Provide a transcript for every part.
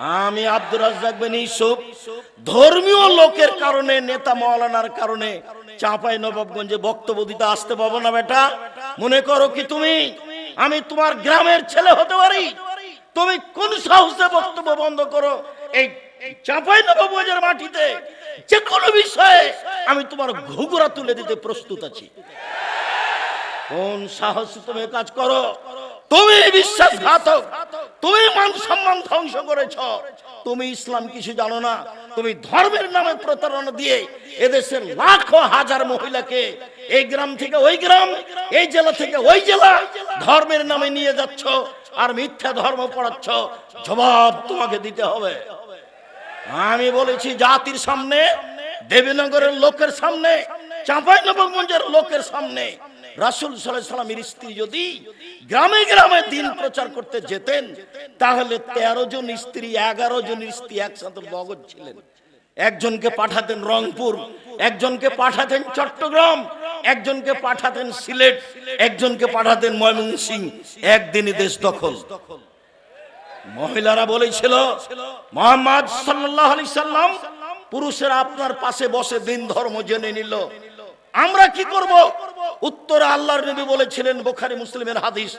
আমি আব্দুর রাজ্জাক বিন ইউসুফ ধর্মীয় লোকের কারণে, নেতা মাওলানার কারণে চাঁপাইনবাবগঞ্জে বক্তব্য দিতে আসতে পাবো না বেটা? মনে করো কি তুমি আমি তোমার গ্রামের ছেলে হতে পারি? তুমি কোন সাহসে বক্তব্য বন্ধ করো? এই চাঁপাইনবাবগঞ্জের মাটিতে যে কোনো বিষয়ে আমি তোমার ঘুঘুরা তুলে দিতে প্রস্তুত আছি। কোন সাহসে তুমি কাজ করো? তুমি বিশ্বাসঘাতক, তুমি মান সম্মান ধ্বংস করেছ, তুমি ইসলাম কিছু জানো না। তুমি ধর্মের নামে প্রতারণা দিয়ে এদেশের লাখো হাজার মহিলাকে এই গ্রাম থেকে ওই গ্রাম, এই জেলা থেকে ওই জেলা ধর্মের নামে নিয়ে যাচ্ছ আর মিথ্যা ধর্ম পড়াচ্ছ। জবাব তোমাকে দিতে হবে। আমি বলেছি জাতির সামনে, দেবীনগরের লোকের সামনে, চাঁপাইনবাবগঞ্জের লোকের সামনে, রাসূল সাল্লাল্লাহু আলাইহি ওয়াসাল্লামের স্ত্রী যদি গ্রামে গ্রামে দিন প্রচার করতে যেতেন তাহলে 13 জন স্ত্রী, 11 জন স্ত্রী একসাথে বগত ছিলেন। একজনকে পাঠাতেন রংপুর, একজনকে পাঠাতেন চট্টগ্রাম, একজনকে পাঠাতেন সিলেট, একজনকে পাঠাতেন ময়মনসিংহ। একদিনই দেশ দখল। মহিলারা বলেছিল মুহাম্মদ সাল্লাল্লাহু আলাইহি সাল্লাম পুরুষেরা আপনার পাশে বসে দিন ধর্ম জেনে নিল, আমরা কি করব? উত্তরে আল্লাহর নবী বলেছিলেন, বুখারী মুসলিমের হাদিস,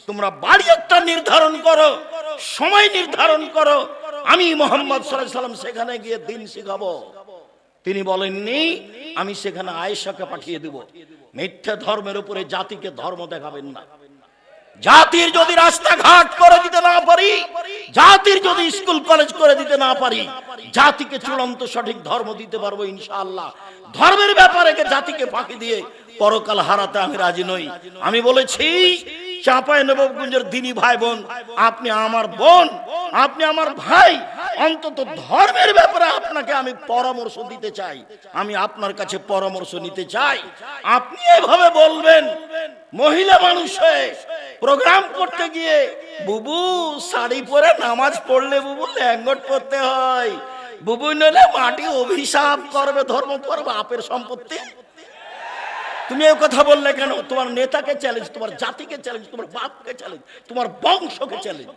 তোমরা বাড়ি একটা নির্ধারণ করো, সময় নির্ধারণ করো, আমি মুহাম্মদ সাল্লাল্লাহু আলাইহি সাল্লাম সেখানে গিয়ে দিন শিখাবো। তিনি বলেননি আমি সেখানে আয়েশাকে পাঠিয়ে দেব। মিথ্যা ধর্মের উপরে জাতিকে ধর্ম দেখাবেন না। জাতির যদি রাস্তাঘাট করে দিতে না পারি, জাতির যদি স্কুল কলেজ করে দিতে না পারি, জাতিকে চূড়ান্ত সঠিক ধর্ম দিতে পারবো ইনশাআল্লাহ। ধর্মের ব্যাপারে জাতিকে ফাঁকি দিয়ে পরকাল হারাতে আমি রাজি নই। আমি বলেছি চাঁপাইনবাবগঞ্জের দিনী ভাই বোন, আপনি আমার বোন, আপনি আমার ভাই, অন্তত ধর্মের ব্যাপারে আপনাকে আমি পরামর্শ দিতে চাই, আমি আপনার কাছে পরামর্শ নিতে চাই। আপনি এভাবে বলবেন মহিলা মানুষ হয়ে প্রোগ্রাম করতে গিয়ে, বুবু শাড়ি পরে নামাজ পড়লে বুবু ল্যাঙ্গট পরতে হয়, বুবু নইলে মাটি অভিশাপ করবে, ধর্ম করবে, বাপের সম্পত্তি। তুমি এই কথা বললে কেন? তোমার নেতাকে চ্যালেঞ্জ, তোমার জাতিকে চ্যালেঞ্জ, তোমার বাপকে চ্যালেঞ্জ, তোমার বংশকে চ্যালেঞ্জ।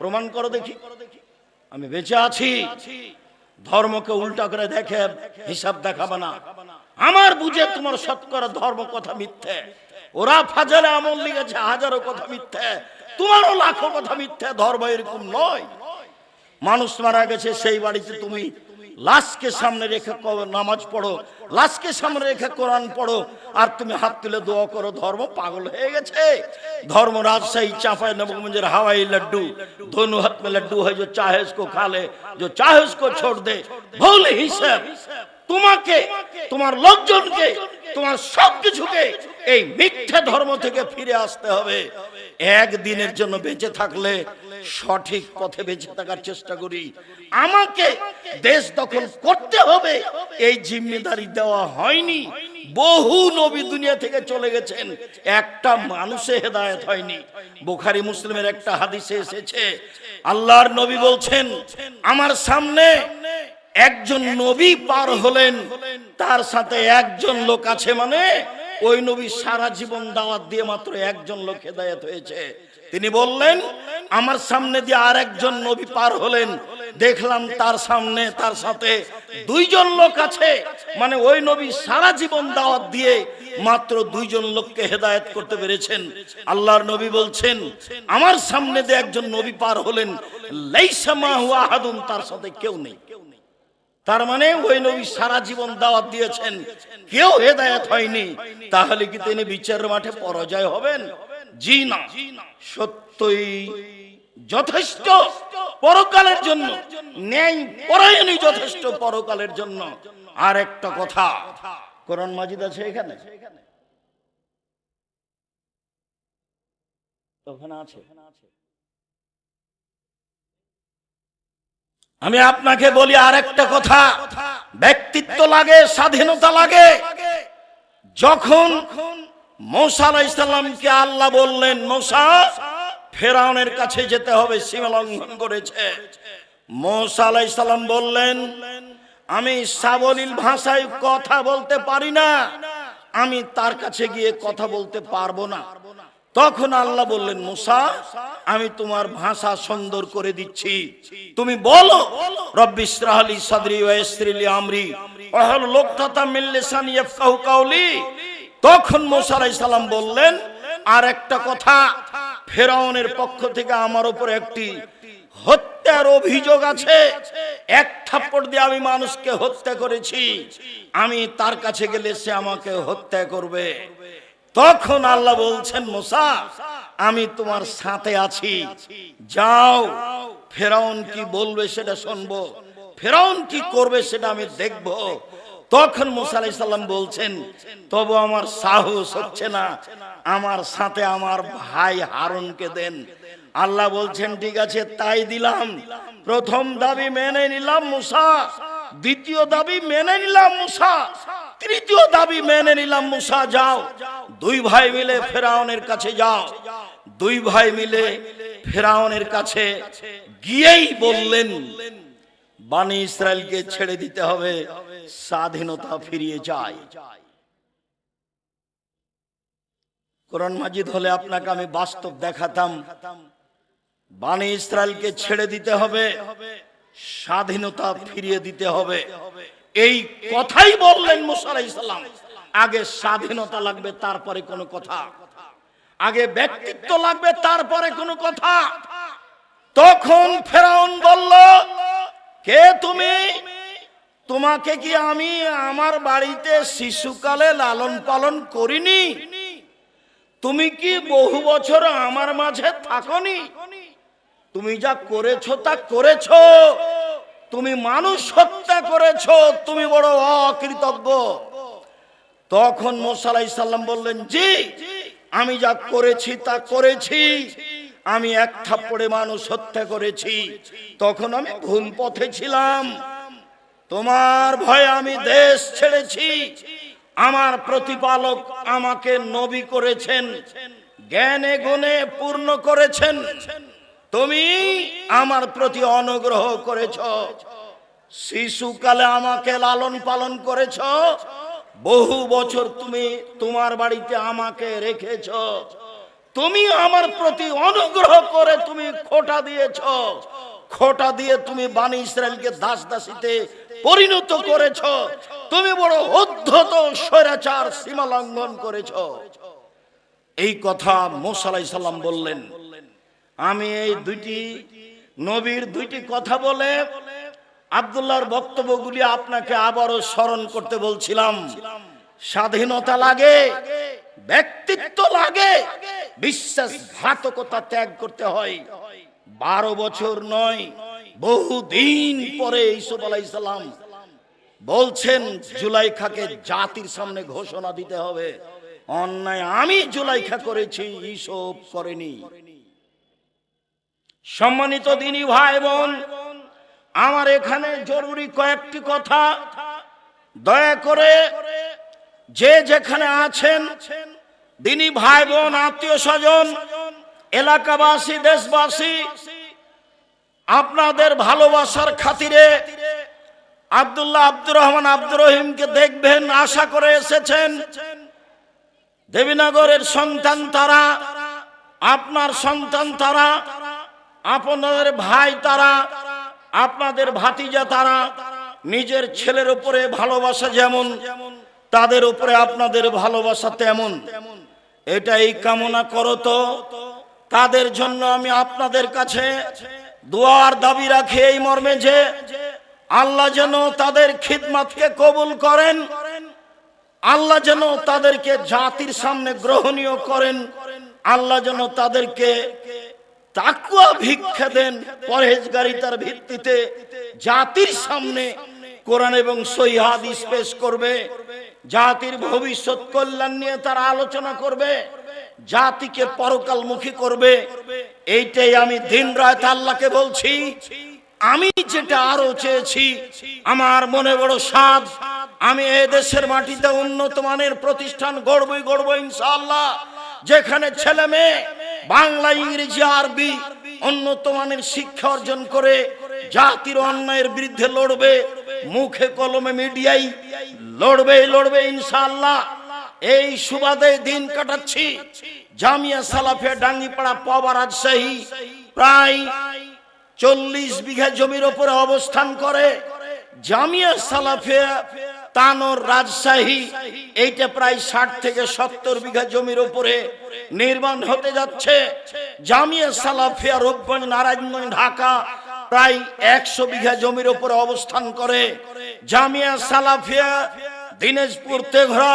প্রমাণ করো দেখি আমি বেঁচে আছি। ধর্মকে উল্টা করে দেখে হিসাব দেখাবে না। আমার বুঝে তোমার শতকরা ধর্ম কথা মিথ্যে। ওরা ফাজালে আমল লিখেছে হাজারো কথা মিথ্যে, তোমারও লাখো কথা মিথ্যে। ধর্ম এরকম নয়। মানুষ মারা গেছে, সেই বাড়িতে তুমি লাশকে সামনে রেখে নামাজ পড়ো, লাশকে সামনে রেখে কোরআন পড়ো, আর তুমি হাত তুলে দোয়া করো। ধর্ম পাগল হয়ে গেছে। ধর্ম রাজশাহী চাঁপাইনবাবগঞ্জের হাওয়াই লাড্ডু, दोनों हाथ में लड्डू है, जो चाहे उसको खा ले, जो चाहे उसको छोड़ दे। ভুল হিসাব। তোমাকে, তোমার লোকজনকে, তোমার সবকিছুকে এই মিথ্যা ধর্ম থেকে ফিরে আসতে হবে। একদিনের জন্য বেঁচে থাকলে সঠিক পথে বেঁচে থাকার চেষ্টা করি। আমাকে দেশ দখল করতে হবে এই জিম্মেদারি দেওয়া হয়নি। বহু নবী দুনিয়া থেকে চলে গেছেন, একটা মানুষে হেদায়েত হয়নি। বুখারী মুসলিমের একটা হাদিসে এসেছে, আল্লাহর নবী বলছেন আমার সামনে একজন নবী পার হলেন, তার সাথে একজন লোক আছে, মানে ওই নবী সারা জীবন দাওয়াত দিয়ে মাত্র একজন লোক হেদায়েত হয়েছে। তিনি বললেন আমার সামনে দিয়ে আর একজন নবী পার হলেন, দেখলাম তার সামনে তার সাথে দুইজন লোক আছে, মানে ওই নবী সারা জীবন দাওয়াত দিয়ে মাত্র দুইজন লোককে হেদায়েত করতে পেরেছেন। আল্লাহর নবী বলছেন আমার সামনে দিয়ে একজন নবী পার হলেন, লাইসা মাহু আহাদুন, তার সাথে কেউ নেই। তার মানে ওই নবী সারা জীবন দাওয়াত দিয়েছেন, কেউ হেদায়েত হয়নি। তাহলে কি তিনি বিচারের মাঠে পরাজয় হবেন? জি না। সত্যই যথেষ্ট পরকালের জন্য, ন্যায় পরায়ণই যথেষ্ট পরকালের জন্য। আর একটা কথা, কোরআন মাজিদ আছে এখানে, ওখানে আছে। আমি আপনাকে বলি আর একটা কথা, ব্যক্তিত্ব লাগে, স্বাধীনতা লাগে। যখন মূসা আলাইহিস সালামকে আল্লাহ বললেন মূসা ফেরাউনের কাছে যেতে হবে, সীমা লঙ্ঘন করেছে, মূসা আলাইহিস সালাম বললেন আমি সাবলীল ভাষায় কথা বলতে পারি না, আমি তার কাছে গিয়ে কথা বলতে পারবো না। তখন আল্লাহ বললেন, মুসা আমি তোমার ভাষা সুন্দর করে দিচ্ছি, তুমি বলো রব্বি ইশরাহ লি সাদরি ওয়া ইয়াসসির লি আমরি ওয়াহলুল উকদাতাম মিন লিসানি ইয়াফকাহু কাওলি। তখন মুসা আলাইহিস সালাম বললেন, আর একটা কথা, ফেরাউনের পক্ষ থেকে আমার উপর একটি হত্যার অভিযোগ আছে, এক থাপ্পড় দিয়ে আমি মানুষকে হত্যা করেছি, আমি তার কাছে গেলে সে আমাকে হত্যা করবে। তখন আল্লাহ বলছেন, মুসা আমি তোমার সাথে আছি, যাও ফেরাউন কি বলবে সেটা শুনবো, ফেরাউন কি করবে সেটা আমি দেখব। তখন মুসা আলাইহিস সালাম বলছেন, তবু আমার সাহস হচ্ছে না, আমার সাথে আমার ভাই হারুনকে দেন। আল্লাহ বলছেন, ঠিক আছে তাই দিলাম। প্রথম দাবি মেনে নিলাম মুসা, দ্বিতীয় দাবি মেনে নিলাম মুসা, তৃতীয় দাবি মেনে নিলাম মুসা, যাও দুই ভাই মিলে ফেরাউনের কাছে যাও। দুই ভাই মিলে ফেরাউনের কাছে গিয়েই বললেন, বনি ইসরাইলকে ছেড়ে দিতে হবে, স্বাধীনতা ফিরিয়ে চাই। কোরআন মাজিদ হলে আপনাকে আমি বাস্তব দেখাতাম, বনি ইসরাইলকে ছেড়ে দিতে হবে, স্বাধীনতা ফিরিয়ে দিতে হবে, এই কথাই বললেন মুসা আলাইহিস সালাম। আগে স্বাধীনতা লাগবে, তারপরে কোনো কথা, আগে ব্যক্তিত্ব লাগবে, তারপরে কোনো কথা। তখন ফেরাউন বলল, কে তুমি? তোমাকে কি আমি আমার বাড়িতে শিশুকালে লালন পালন করিনি? তুমি কি বহু বছর আমার মাঝে থাকনি? তুমি যা করেছো তা করেছো, তুমি মানুষ হত্যা করেছো, তুমি বড় অকৃতজ্ঞ। তখন মুসা আলাইহিস সালাম বললেন, জি আমি যা করেছি তা করেছি, আমি এক থাপ্পড়ে মানুষ হত্যা করেছি, তখন আমি ভুল পথে ছিলাম, তোমার ভয়ে আমি দেশ ছেড়েছি, আমার প্রতিপালক আমাকে নবী করেছেন, জ্ঞানে গুণে পূর্ণ করেছেন, তুমি আমার প্রতি অনুগ্রহ করেছ, শিশুকালে আমাকে লালন পালন করেছ, বহু বছর তুমি তোমার বাড়িতে আমাকে রেখেছ, তুমি আমার প্রতি অনুগ্রহ করে তুমি খোঁটা দিয়েছ, খোঁটা দিয়ে তুমি বনি ইসরাইলকে দাস দাসীতে পরিণত করেছ, তুমি বড় উদ্ধত স্বৈরাচার সীমা লঙ্ঘন করেছ। এই কথা মুসা আলাইহিস সালাম বললেন। আমি এই দুইটি নবীর দুইটি কথা বলে আব্দুল্লাহর বক্তব্যগুলি আপনাকে আবারও স্মরণ করতে বলছিলাম। স্বাধীনতা লাগে, ব্যক্তিত্ব লাগে, বিশ্বাসঘাতকতা ত্যাগ করতে হয়। 12 বছর নয়, বহুদিন পরে ইউসুফ আলাইহিস সালাম বলছেন জুলাইখাকে জাতির সামনে ঘোষণা দিতে হবে, অন্যায় আমি জুলাইখা করেছি, ইউসুফ করেনি। সম্মানিত দিনী ভাই বোন, আমার এখানে জরুরি কয়েকটি কথা, দয়া করে যে যেখানে আছেন দিনী ভাই বোন, আত্মীয় স্বজন, এলাকাবাসী, দেশবাসী, আপনাদের ভালোবাসার খাতিরে আব্দুল্লাহ আব্দুর রহমান আব্দুর রহিমকে দেখবেন আশা করে এসেছেন। দেবীনগরের সন্তান তারা, আপনার সন্তান তারা, আপনাদের ভাই তারা, আপনাদের ভাতিজা তারা। নিজের ছেলের উপরে ভালোবাসা যেমন, তাদের উপরে আপনাদের ভালোবাসা তেমন। এটাই কামনা করো তো তাদের জন্য আমি আপনাদের কাছে দোয়ার দাবি রাখি এই মর্মে যে আল্লাহ যেন তাদের খিদমতকে কবুল করেন, আল্লাহ যেন তাদেরকে জাতির সামনে গ্রহণীয় করেন, আল্লাহ যেন তাদেরকে তাকওয়া ভিক্ষা দেন, পরহেজগারিতার ভিত্তিতে জাতির সামনে কোরআন এবং সহিহ হাদিস পেশ করবে, জাতির ভবিষ্যৎ কল্যাণ নিয়ে তারা আলোচনা করবে, জাতিকে পরকালমুখী করবে। এইটাই আমি দিন রাত আল্লাহকে বলছি। আমি যেটা আরো চেয়েছি, আমার মনে বড় সাধ, আমি এই দেশের মাটিতে উন্নত মানের প্রতিষ্ঠান গড়বই ইনশাআল্লাহ, যেখানে ছেলে মেয়ে বাংলা, ইংরেজি, আরবি উন্নত মানের শিক্ষা অর্জন করে জাতির অন্যায়ের বিরুদ্ধে লড়বে, মুখে কলমে মিডিয়ায় লড়বে ইনশাআল্লাহ। এই সুবাদে দিন কাটাচ্ছি। জামিয়া সালাফিয়া ডাঙ্গিপাড়া পাওয়া রাজশাহী প্রায় 40 বিঘা জমির উপরে অবস্থান করে। জামিয়া সালাফিয়া তানোর রাজশাহী এইটা প্রায় 60 থেকে 70 বিঘা জমির উপরে নির্মাণ হতে যাচ্ছে। জামিয়া সালাফিয়া রূপগঞ্জ নারায়ণগঞ্জ ঢাকা প্রায় 100 বিঘা জমির উপরে অবস্থান করে। জামিয়া সালাফিয়া দিনাজপুর তেঘরা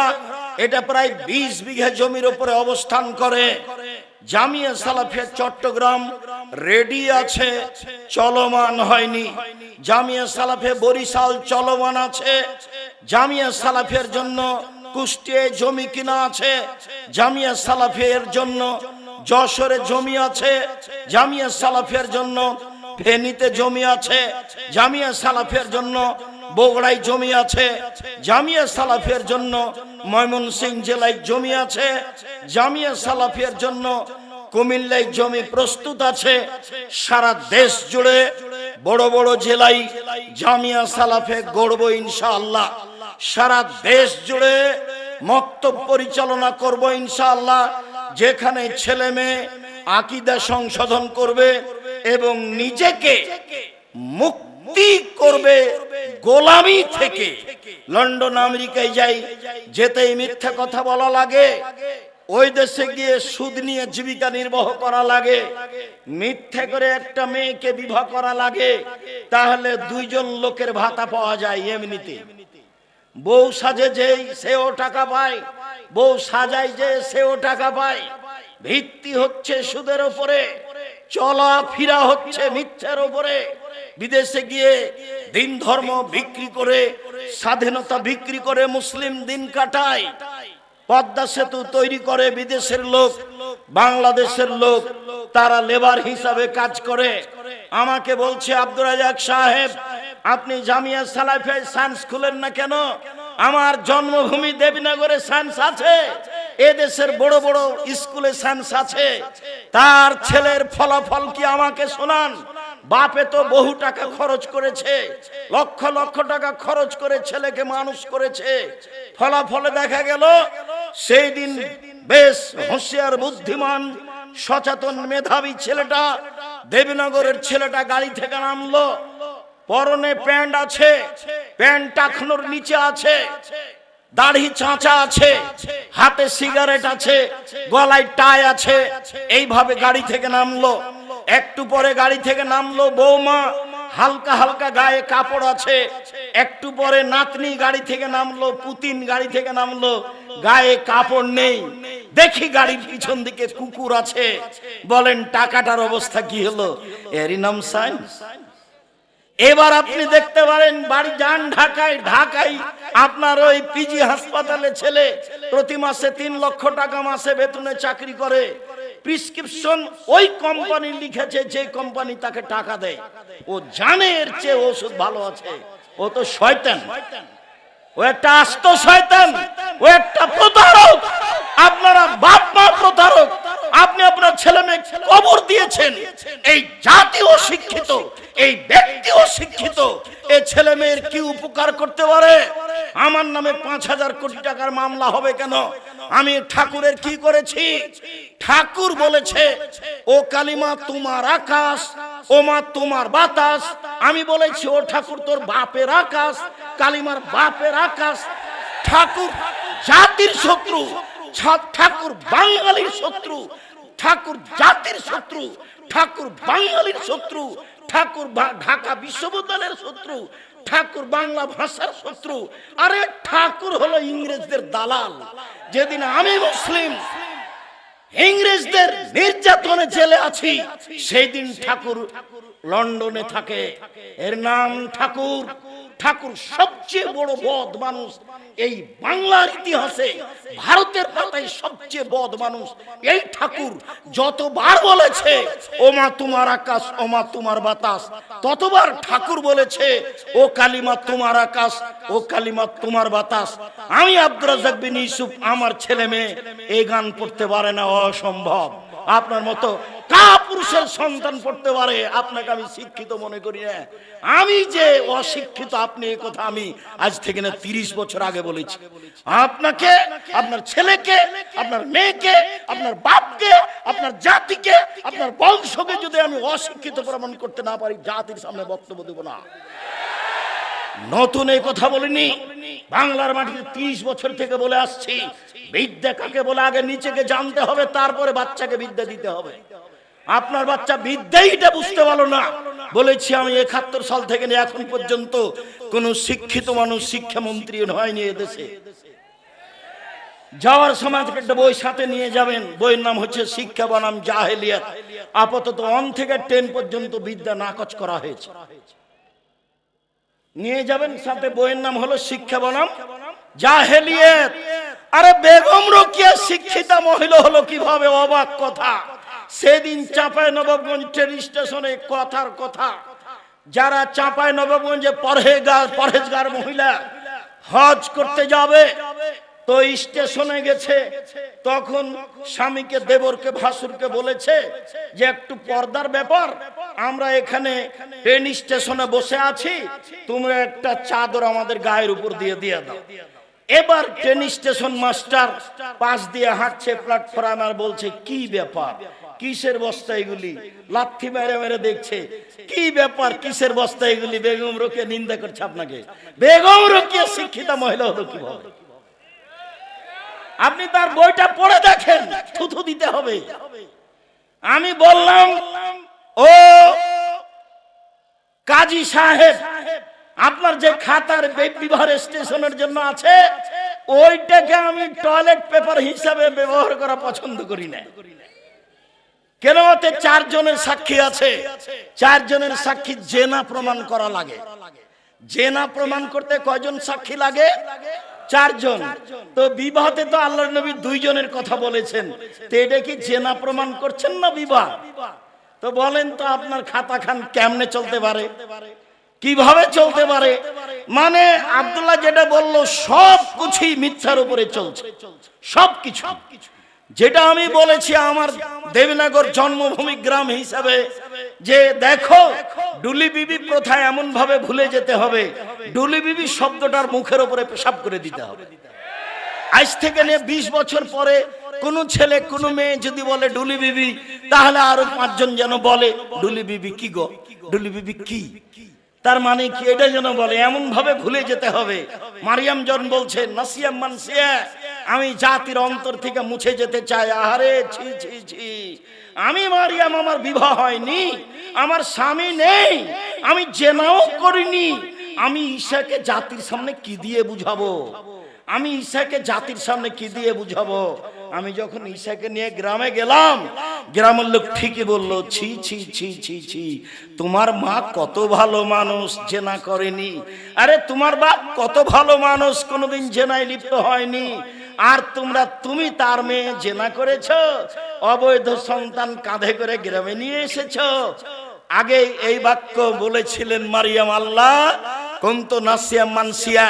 এটা প্রায় 20 বিঘা জমির উপরে অবস্থান করে। জামিয়া সালাফিয়া চট্টগ্রাম রেডি আছে, চলমান হয়নি। জামিয়া সালাফিয়া বরিশাল চলমান আছে। জামিয়া সালাফিয়ার জন্য কুষ্টিয়ায় জমি কিনা আছে। জামিয়া সালাফিয়ার জন্য যশোরে জমি আছে। জামিয়া সালাফিয়ার জন্য ফেনীতে জমি আছে। জামিয়া সালাফিয়ার জন্য বগুড়ায় জমি আছে। জামিয়া সালাফিয়ার জন্য ময়মনসিংহ জেলায় জমি আছে। জামিয়া সালাফিয়ার জন্য কুমিল্লায় জমি প্রস্তুত আছে। সারা দেশ জুড়ে বড় বড় জেলায় জামিয়া সালাফে গড়ব ইনশাআল্লাহ। সারা দেশ জুড়ে মক্তব পরিচালনা করব ইনশাআল্লাহ। যেখানে ছেলে মেয়ে আকীদা সংশোধন করবে এবং নিজেকে মুক্তি করবে গোলামি থেকে। লন্ডন আমেরিকায় যাই, যেতেই মিথ্যা কথা বলা লাগে, ওই দেশে গিয়ে সুদ নিয়ে জীবিকা নির্বাহ করা লাগে, মিথ্যা করে একটা মেয়েকে বিবাহ করা লাগে, তাহলে 2 জন লোকের ভাতা পাওয়া যায় এমনিতে। বউ সাজে যেই সেও টাকা পায়, বউ সাজায় যে সেও টাকা পায়। ভিত্তি হচ্ছে সুদের উপরে, চলা ফিরা হচ্ছে মিথ্যার উপরে। বিদেশে গিয়ে দিন ধর্ম বিক্রি করে, স্বাধীনতা বিক্রি করে মুসলিম দিন কাটায়। পদ্মা সেতু তৈরি করে বিদেশের লোক, বাংলাদেশের লোক তারা লেবার হিসাবে কাজ করে। আমাকে বলছে আব্দুর রাজাক সাহেব, আপনি জামিয়া সালাফিয়ায় সায়েন্স খুলেন না কেন? আমার জন্মভূমি দেবীনগরে সায়েন্স আছে, এদেশের বড় বড় স্কুলে সায়েন্স আছে। তার ছেলের ফলাফল কি আমাকে শোনান। বাপে তো বহু টাকা খরচ করেছে, লক্ষ লক্ষ টাকা খরচ করে ছেলেকে মানুষ করেছে। ফলাফলে দেখা গেল সেই দিন বেশ হুঁশিয়ার বুদ্ধিমান সচেতন মেধাবী ছেলেটা, দেবীনগরের ছেলেটা গাড়ি থেকে নামলো, পরনে প্যান্ট আছে, প্যান্ট টাকনোর নিচে আছে, দাড়ি চাঁচা আছে, হাতে সিগারেট আছে, গলায় টাই আছে, এইভাবে গাড়ি থেকে নামলো। একটু পরে গাড়ি থেকে নামলো বৌমা, হালকা হালকা গায়ে কাপড় আছে। একটু পরে নাতনি গাড়ি থেকে নামলো, পুতিন গাড়ি থেকে নামলো, গায়ে কাপড় নেই। দেখি গাড়ির পিছন দিকে কুকুর আছে। বলেন টাকাটার অবস্থা কি হলো? এরই নাম সায়েন্স। এবার আপনি দেখতে পারেন, বাড়ি যান ঢাকায়, ঢাকায় আপনার ওই পিজি হাসপাতালে ছেলে প্রতি মাসে 3 লক্ষ টাকা মাসে বেতনে চাকরি করে। প্রেসক্রিপশন ওই কোম্পানি লিখেছে যে কোম্পানি তাকে টাকা দেয়। ও জানে এর চেয়ে ওষুধ ভালো আছে। ও তো শয়তান, ও একটা আস্ত শয়তান, ও একটা প্রতারক। আপনারা বাপ মা প্রতারক। আপনি আপনার ছেলে মেয়ে কবর দিয়েছেন। এই জাতীয় শিক্ষিত, এই ব্যক্তিও শিক্ষিত, এই ছেলে মেয়ের কি উপকার করতে পারে? আমার নামে 5,000 কোটি টাকার মামলা হবে কেন? আমি ঠাকুরের কি করেছি? ঠাকুর বলেছে ও কালিমা তোমার আকাশ, ও মা তোমার বাতাস। আমি বলেছি ও ঠাকুর তোর বাপের আকাশ, কালিমার বাপের আকাশ। ঠাকুর জাতির শত্রু, ঠাকুর বাঙালির শত্রু, ঠাকুর জাতির শত্রু, ঠাকুর বাঙালির শত্রু, ঠাকুর ঢাকা বিশ্ববিদ্যালয়ের শত্রু, ঠাকুর বাংলা ভাষার শত্রু। আরে ঠাকুর হলো ইংরেজদের দালাল। যেদিন আমি মুসলিম ইংরেজদের নির্যাতনে জেলে আছি, সেই দিন ঠাকুর লন্ডনে থাকে। এর নাম ঠাকুর। ঠাকুর সবচেয়ে বড় বদ মানুষ এই বাংলার ইতিহাসে, ভারতের পাতায় সবচেয়ে বদ মানুষ এই ঠাকুর। যতবার বলেছে ও মা তোমার আকাশ, ও মা তোমার বাতাস, ততবার ঠাকুর বলেছে ও কালিমা তোমার আকাশ, ও কালিমা তোমার বাতাস। আমি আব্দুর রাজ্জাক বিন ইউসুফ, আমার ছেলে মেয়ে এই গান পড়তে পারে না, অসম্ভব। আপনার মতো কাপুরুষের সন্তান পড়তে পারে, আপনাকে আমি শিক্ষিত মনে করি না। আমি যে অশিক্ষিত আপনি এই কথা আমি আজ থেকে না 30 বছর আগে বলেছি। আপনাকে, আপনার ছেলেকে, আপনার মেয়েকে, আপনার বাপকে, আপনার জাতিকে, আপনার বংশকে যদি আমি অশিক্ষিত প্রমাণ করতে না পারি, জাতির সামনে বক্তব্য দেব না। নতুন এই কথা বলিনি, বাংলার মাটিতে 30 বছর থেকে বলে আসছি, বিদ্যা কাকে বলে আগে নিচেকে জানতে হবে, তারপরে বাচ্চাকে বিদ্যা দিতে হবে। আপনার বাচ্চা বিদ্যাইটা বুঝতে পারলো না। বলেছি আমি 71 সাল থেকে নিয়ে এখন পর্যন্ত কোন শিক্ষিত মানুষ শিক্ষামন্ত্রী হয়নি এদেশে। যাওয়ার সময় থেকে একটা বই সাথে নিয়ে যাবেন, বইয়ের নাম হচ্ছে শিক্ষা বনাম জাহেলিয়াত। আপাতত 1 থেকে 10 পর্যন্ত বিদ্যা নাকচ করা হয়েছে, নিয়ে যাবেন সাথে। বইয়ের নাম হলো শিক্ষা বনাম জাহেলিয়াত। আরে বেগম রোকেয়া শিক্ষিতা মহিলা হলো কিভাবে, অবাক কথা। সেদিন চাঁপাইনবাবগঞ্জ ট্রেন স্টেশনে কথার কথা, যারা চাঁপাইনবাবগঞ্জে পরহেজগার মহিলা হজ করতে যাবে, তো স্টেশনে গেছে, তখন স্বামীকে, দেবরকে, ভাসুরকে বলেছে যে একটু পর্দার ব্যাপার, আমরা এখানে ট্রেন স্টেশনে বসে আছি, তোমরা একটা চাদর আমাদের গায়ের উপর দিয়ে দাও। এবার ট্রেন স্টেশন মাস্টার পাশ দিয়ে হাঁটছে প্ল্যাটফর্ম, আর বলছে কি ব্যাপার, কিসের বস্তা এগুলি, লাথি মেরে মেরে দেখছে কি ব্যাপার, কিসের বস্তা এগুলি। বেগম রোকেয়া নিন্দা করছে আপনাকে। বেগম রোকেয়া শিক্ষিতা মহিলা হলো কিভাবে, আপনি তার বইটা পড়ে দেখেন, থুথু দিতে হবে। আমি বললাম ও কাজী সাহেব, আপনার যে খাতার বিবাহ স্টেশনের জন্য আছে, ওইটাকে আমি টয়লেট পেপার হিসাবে ব্যবহার করা পছন্দ করি না। কেন? ওতে 4 জনের সাক্ষী আছে, 4 জনের সাক্ষী জেনা প্রমাণ করা লাগে। জেনা প্রমাণ করতে কয়জন সাক্ষী লাগে? 4 জন। তো বিবাহতে তো আল্লাহর নবী 2 জনের কথা বলেছেন, তো এটা কি জেনা প্রমাণ করছেন না বিবাহ? তো বলেন তো আপনার খাতা খান কেমনে চলতে পারে, কিভাবে চলতে পারে? মানে আব্দুল্লাহ যেটা বলল সব কিছুই মিথ্যার উপরে চলছে, সবকিছু। যেটা আমি বলেছি আমার দেবনগর জন্মভূমি গ্রাম হিসাবে, যে দেখো ডুলি বিবি প্রথা এমন ভাবে ভুলে যেতে হবে, ডুলি বিবি শব্দটার মুখের উপরে পেশাব করে দিতে হবে। আজ থেকে নিয়ে 20 বছর পরে কোন ছেলে কোন মেয়ে যদি বলে ডুলি বিবি, তাহলে আরো 5 জন যেন বলে ডুলি বিবি কি গো, ডুলি বিবি কি, তার মানে কি, এটা যেন বলে, এমন ভাবে ভুলে যেতে হবে। মারিয়াম জন বলছে নাসিয়াম মানসিয়া, আমি জাতির অন্তর থেকে মুছে যেতে চাই। আহারে ছি ছি ছি, আমি মারিয়াম, আমার বিবাহ হয়নি, আমার স্বামী নেই, আমি জেনাও করিনি, আমি ঈশাকে জাতির সামনে কি দিয়ে বুঝাবো, আমি ঈশাকে জাতির সামনে কি দিয়ে বুঝাবো? আমি যখন ঈশাকে নিয়ে গ্রামে গেলাম, গ্রামের লোক ঠিকই বললো ছি ছি ছি ছি ছি, তোমার মা কত ভালো মানুষ, জেনা করেনি। আরে তোমার বাপ কত ভালো মানুষ, কোনোদিন জেনায় লিপ্ত হয়নি, আর তুমি তার মেয়ে জেনা করেছো, অবৈধ সন্তান কাঁধে করে গ্রামে নিয়ে এসেছো। আগে এই বাক্য বলেছিলেন মারিয়াম, আল্লাহ কুনতু নাসিয়া মানসিয়া,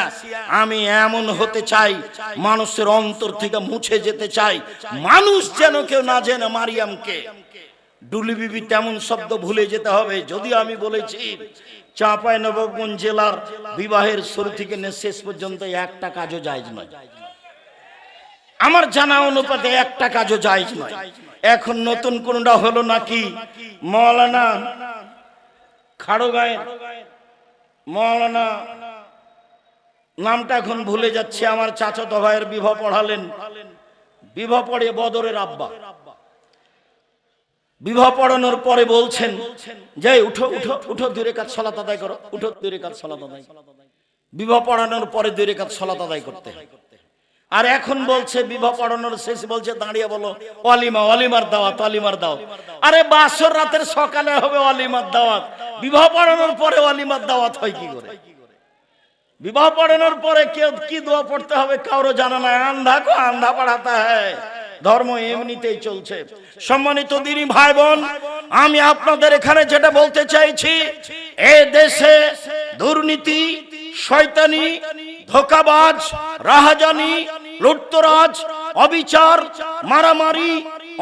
আমি এমন হতে চাই, মানুষের অন্তর থেকে মুছে যেতে চাই, মানুষ যেন কেউ না জেনে মারিয়ামকে। ডুলি বিবি তেমন শব্দ ভুলে যেতে হবে। যদিও আমি বলেছি চাঁপাইনবাবগঞ্জ জেলার বিবাহের শুরু থেকে শেষ পর্যন্ত একটা কাজও জায়েজ নয়, আমার জানা অনুপাতে একটা কাজও জায়েজ নয়। এখন নতুন কোনটা হলো নাকি, মাওলানা খাড়গাঁয়ের মাওলানা, নামটা এখন ভুলে যাচ্ছে, আমার চাচাতো ভাইয়ের বিবাহ পড়ালেন, বিবাহ পড়ে বদরের আব্বা, বিবাহ পড়ানোর পরে বলছেন যে উঠো উঠো উঠো, 2 রাকাত সালাত আদায় করো, উঠো 2 রাকাত সালাত আদায়। বিবাহ পড়ানোর পরে 2 রাকাত সালাত আদায় করতে হয়। আর এখন বলছে বিবাহ পড়ানোর শেষে বলছে দাঁড়িয়ে বলো ওয়ালিমা, ওয়ালিমার দাওয়াত, ওয়ালিমার দাওয়াত। আরে বাসর রাতের সকালে হবে ওয়ালিমার দাওয়াত, বিবাহ পড়ানোর পরে ওয়ালিমার দাওয়াত হয় কি করে? বিবাহ পড়ানোর পরে কেউ কি দোয়া পড়তে হবে কারো জানা নাই, আন্ধা কো আন্ধা পড়াতা হয়। ধর্ম এমনিতেই চলছে। সম্মানিত দিনী ভাই বোন, আমি আপনাদের এখানে যেটা বলতে চাইছি, এই দেশে দুর্নীতি, শয়তানি, ধোঁকাবাজ, রাহাজানি, লুটতরাজ, অবিচার, মারামারি,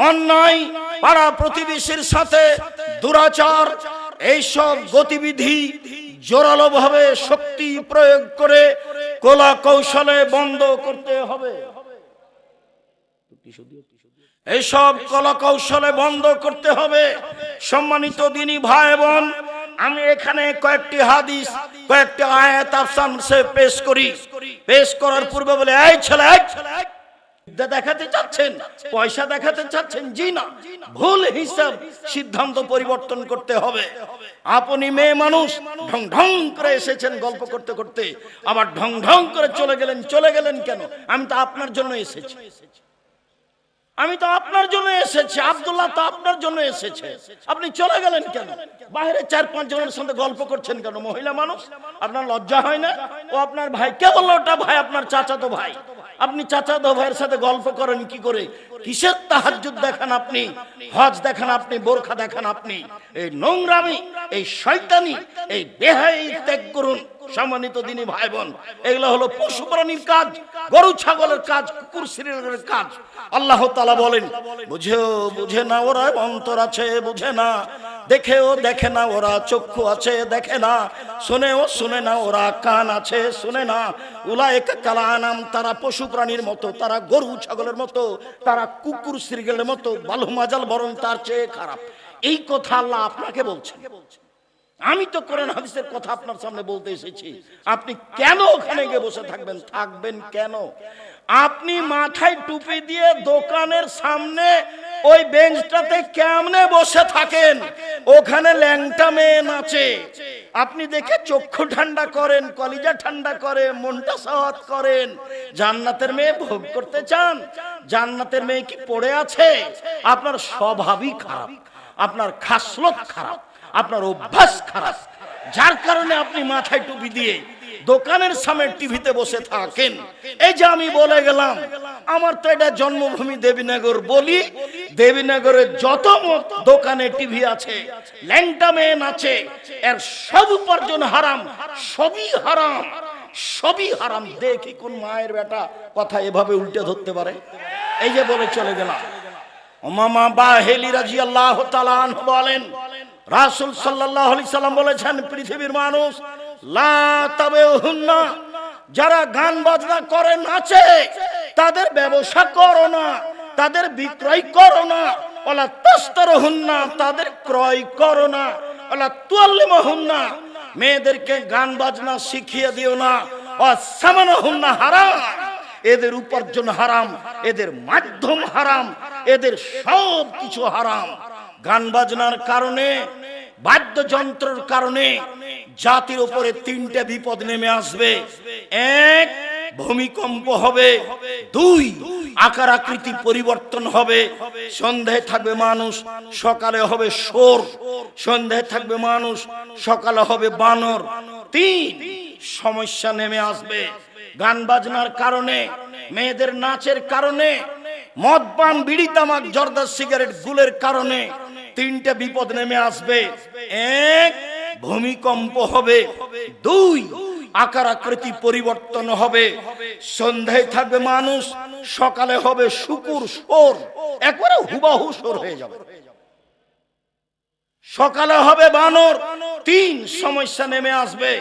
অন্যায়, পাড়া প্রতিবেশীর সাথে দুরাচার, এইসব গতিবিধি জোরালো ভাবে শক্তি প্রয়োগ করে কলা কৌশলে বন্ধ করতে হবে। এইসব কলা কৌশলে বন্ধ করতে হবে। সম্মানিত দিনী ভাই বোন, আমি এখানে কয়েকটি হাদিস, কয়েকটি আয়াত আপনাকে পেশ করি। পেশ করার পূর্বে বলে, এই ছেলে, দেখাতে চাচ্ছেন, পয়সা দেখাতে চাচ্ছেন? জি না, ভুল হিসাব, সিদ্ধান্ত পরিবর্তন করতে হবে। আপনি মেয়ে মানুষ, ঢং ঢং করে এসেছেন গল্প করতে করতে, আবার ঢং ঢং করে চলে গেলেন কেন? আমি তো আপনার জন্য এসেছি, আব্দুল্লাহ তো আপনার জন্য এসেছে, আপনি চলে গেলেন কেন? বাইরে 4-5 জনের সাথে গল্প করছেন কেন? মহিলা মানুষ, আপনার লজ্জা হয় না? ও আপনার ভাই, কে বললো ওটা ভাই? আপনার চাচাতো ভাই। আপনি চাচাতো ভাইয়ের সাথে গল্প করেন কি করে? কিসের তাহাজ্জুদ দেখান আপনি, হজ দেখান আপনি, বোরখা দেখান আপনি? এই নোংরামি, এই শয়তানি, এই বেহায়াই ত্যাগ করুন। সম্মানিত দিনী ভাই বোন, এগুলো হলো পশু প্রাণীর কাজ, গরু ছাগলের কাজ, কুকুর শ্রীরের কাজ। আল্লাহ তাআলা বলেন, বুঝে না ওরা, অন্তর আছে বুঝে না, দেখেও দেখে না ওরা, চক্ষু আছে দেখে না, শুনে না ওরা, কান আছে শুনে না। উলাইকা কাল আনাম, তারা পশু প্রাণীর মতো, তারা গরু ছাগলের মতো, তারা কুকুর শ্রীরের মতো, বালুমাজাল বরং তার চেয়ে খারাপ। এই কথা আল্লাহ আপনাকে বলছেন। আমি তো কোরআন হাদিসের কথা আপনার সামনে বলতে এসেছি। আপনি কেন ওখানে গিয়ে বসে থাকবেন কেন? আপনি মাথায় টুপি দিয়ে দোকানের সামনে ওই বেঞ্চটাতে কেমনে বসে থাকেন? ওখানে ল্যাংটা মেয়ে নাচে, আপনি দেখে চক্ষু ঠান্ডা করেন, কলিজা ঠান্ডা করে, মনটা সাওয়াত করেন। জান্নাতের মেয়ে ভোগ করতে চান? জান্নাতের মেয়ে কি পড়ে আছে? আপনার স্বভাবই খারাপ, আপনার খাসলত খারাপ, আপনার অভ্যাস খারাপ, যার কারণে আপনি মাথায় টুপি দিয়ে দোকানের সামনে টিভিতে বসে থাকেন। এই যে আমি বলে গেলাম, আমার তো এটা জন্মভূমি দেবীনগর, বলি দেবীনগরের যত দোকানে টিভি আছে, ল্যাংটা মেয়ে আছে, এর সব উপার্জন হারাম, সবই হারাম। দেখি কোন মায়ের বেটা কথা এভাবে উল্টে ধরতে পারে। এই যে বলে চলে গেলাম। উমামা বাহেলি রাদিয়াল্লাহু তাআলা আনহু বলেন, রাসূল সাল্লাল্লাহু আলাইহি সাল্লাম বলেছেন, পৃথিবীর মানুষ লা তাবেহুন্না, যারা গান বাজনা করে, নাচে, তাদের ব্যবসা করো না, তাদের বিক্রয় করো না। ওয়ালা তাস্তারহুন্না, তাদের ক্রয় করো না। ওয়ালা তুআল্লিমুহুন্না, মেয়েদেরকে গান বাজনা শিখিয়ে দিও না। ওয়াসামানুহুন্না হারাম, এদের উপার্জন হারাম, এদের মাধ্যম হারাম, এদের সব কিছু হারাম। গান বাজনার কারণে, বাদ্যযন্ত্রের কারণে জাতির উপরে 3টে বিপদ নেমে আসবে। 1, ভূমিকম্প হবে। 2, আকার আকৃতি পরিবর্তন হবে। সন্ধ্যায় থাকবে মানুষ, সকালে হবে শোর। সন্ধ্যায় থাকবে মানুষ, সকালে হবে বানর। 3, সমস্যা নেমে আসবে। গান বাজনার কারণে, মেয়েদের নাচের কারণে, মদ পান, বিড়ি তামাক, জর্দা, সিগারেট, গুলের কারণে 3টে বিপদ নেমে আসবে। 1, ভূমিকম্প হবে। 2, আকার আকৃতি পরিবর্তন হবে। সন্ধ্যায় থাকবে মানুষ, সকালে হবে শুকুর, সোর, একবারে হুবাহু সোর হয়ে যাবে। সকালে হবে বানর। 3, সমস্যা নেমে আসবে।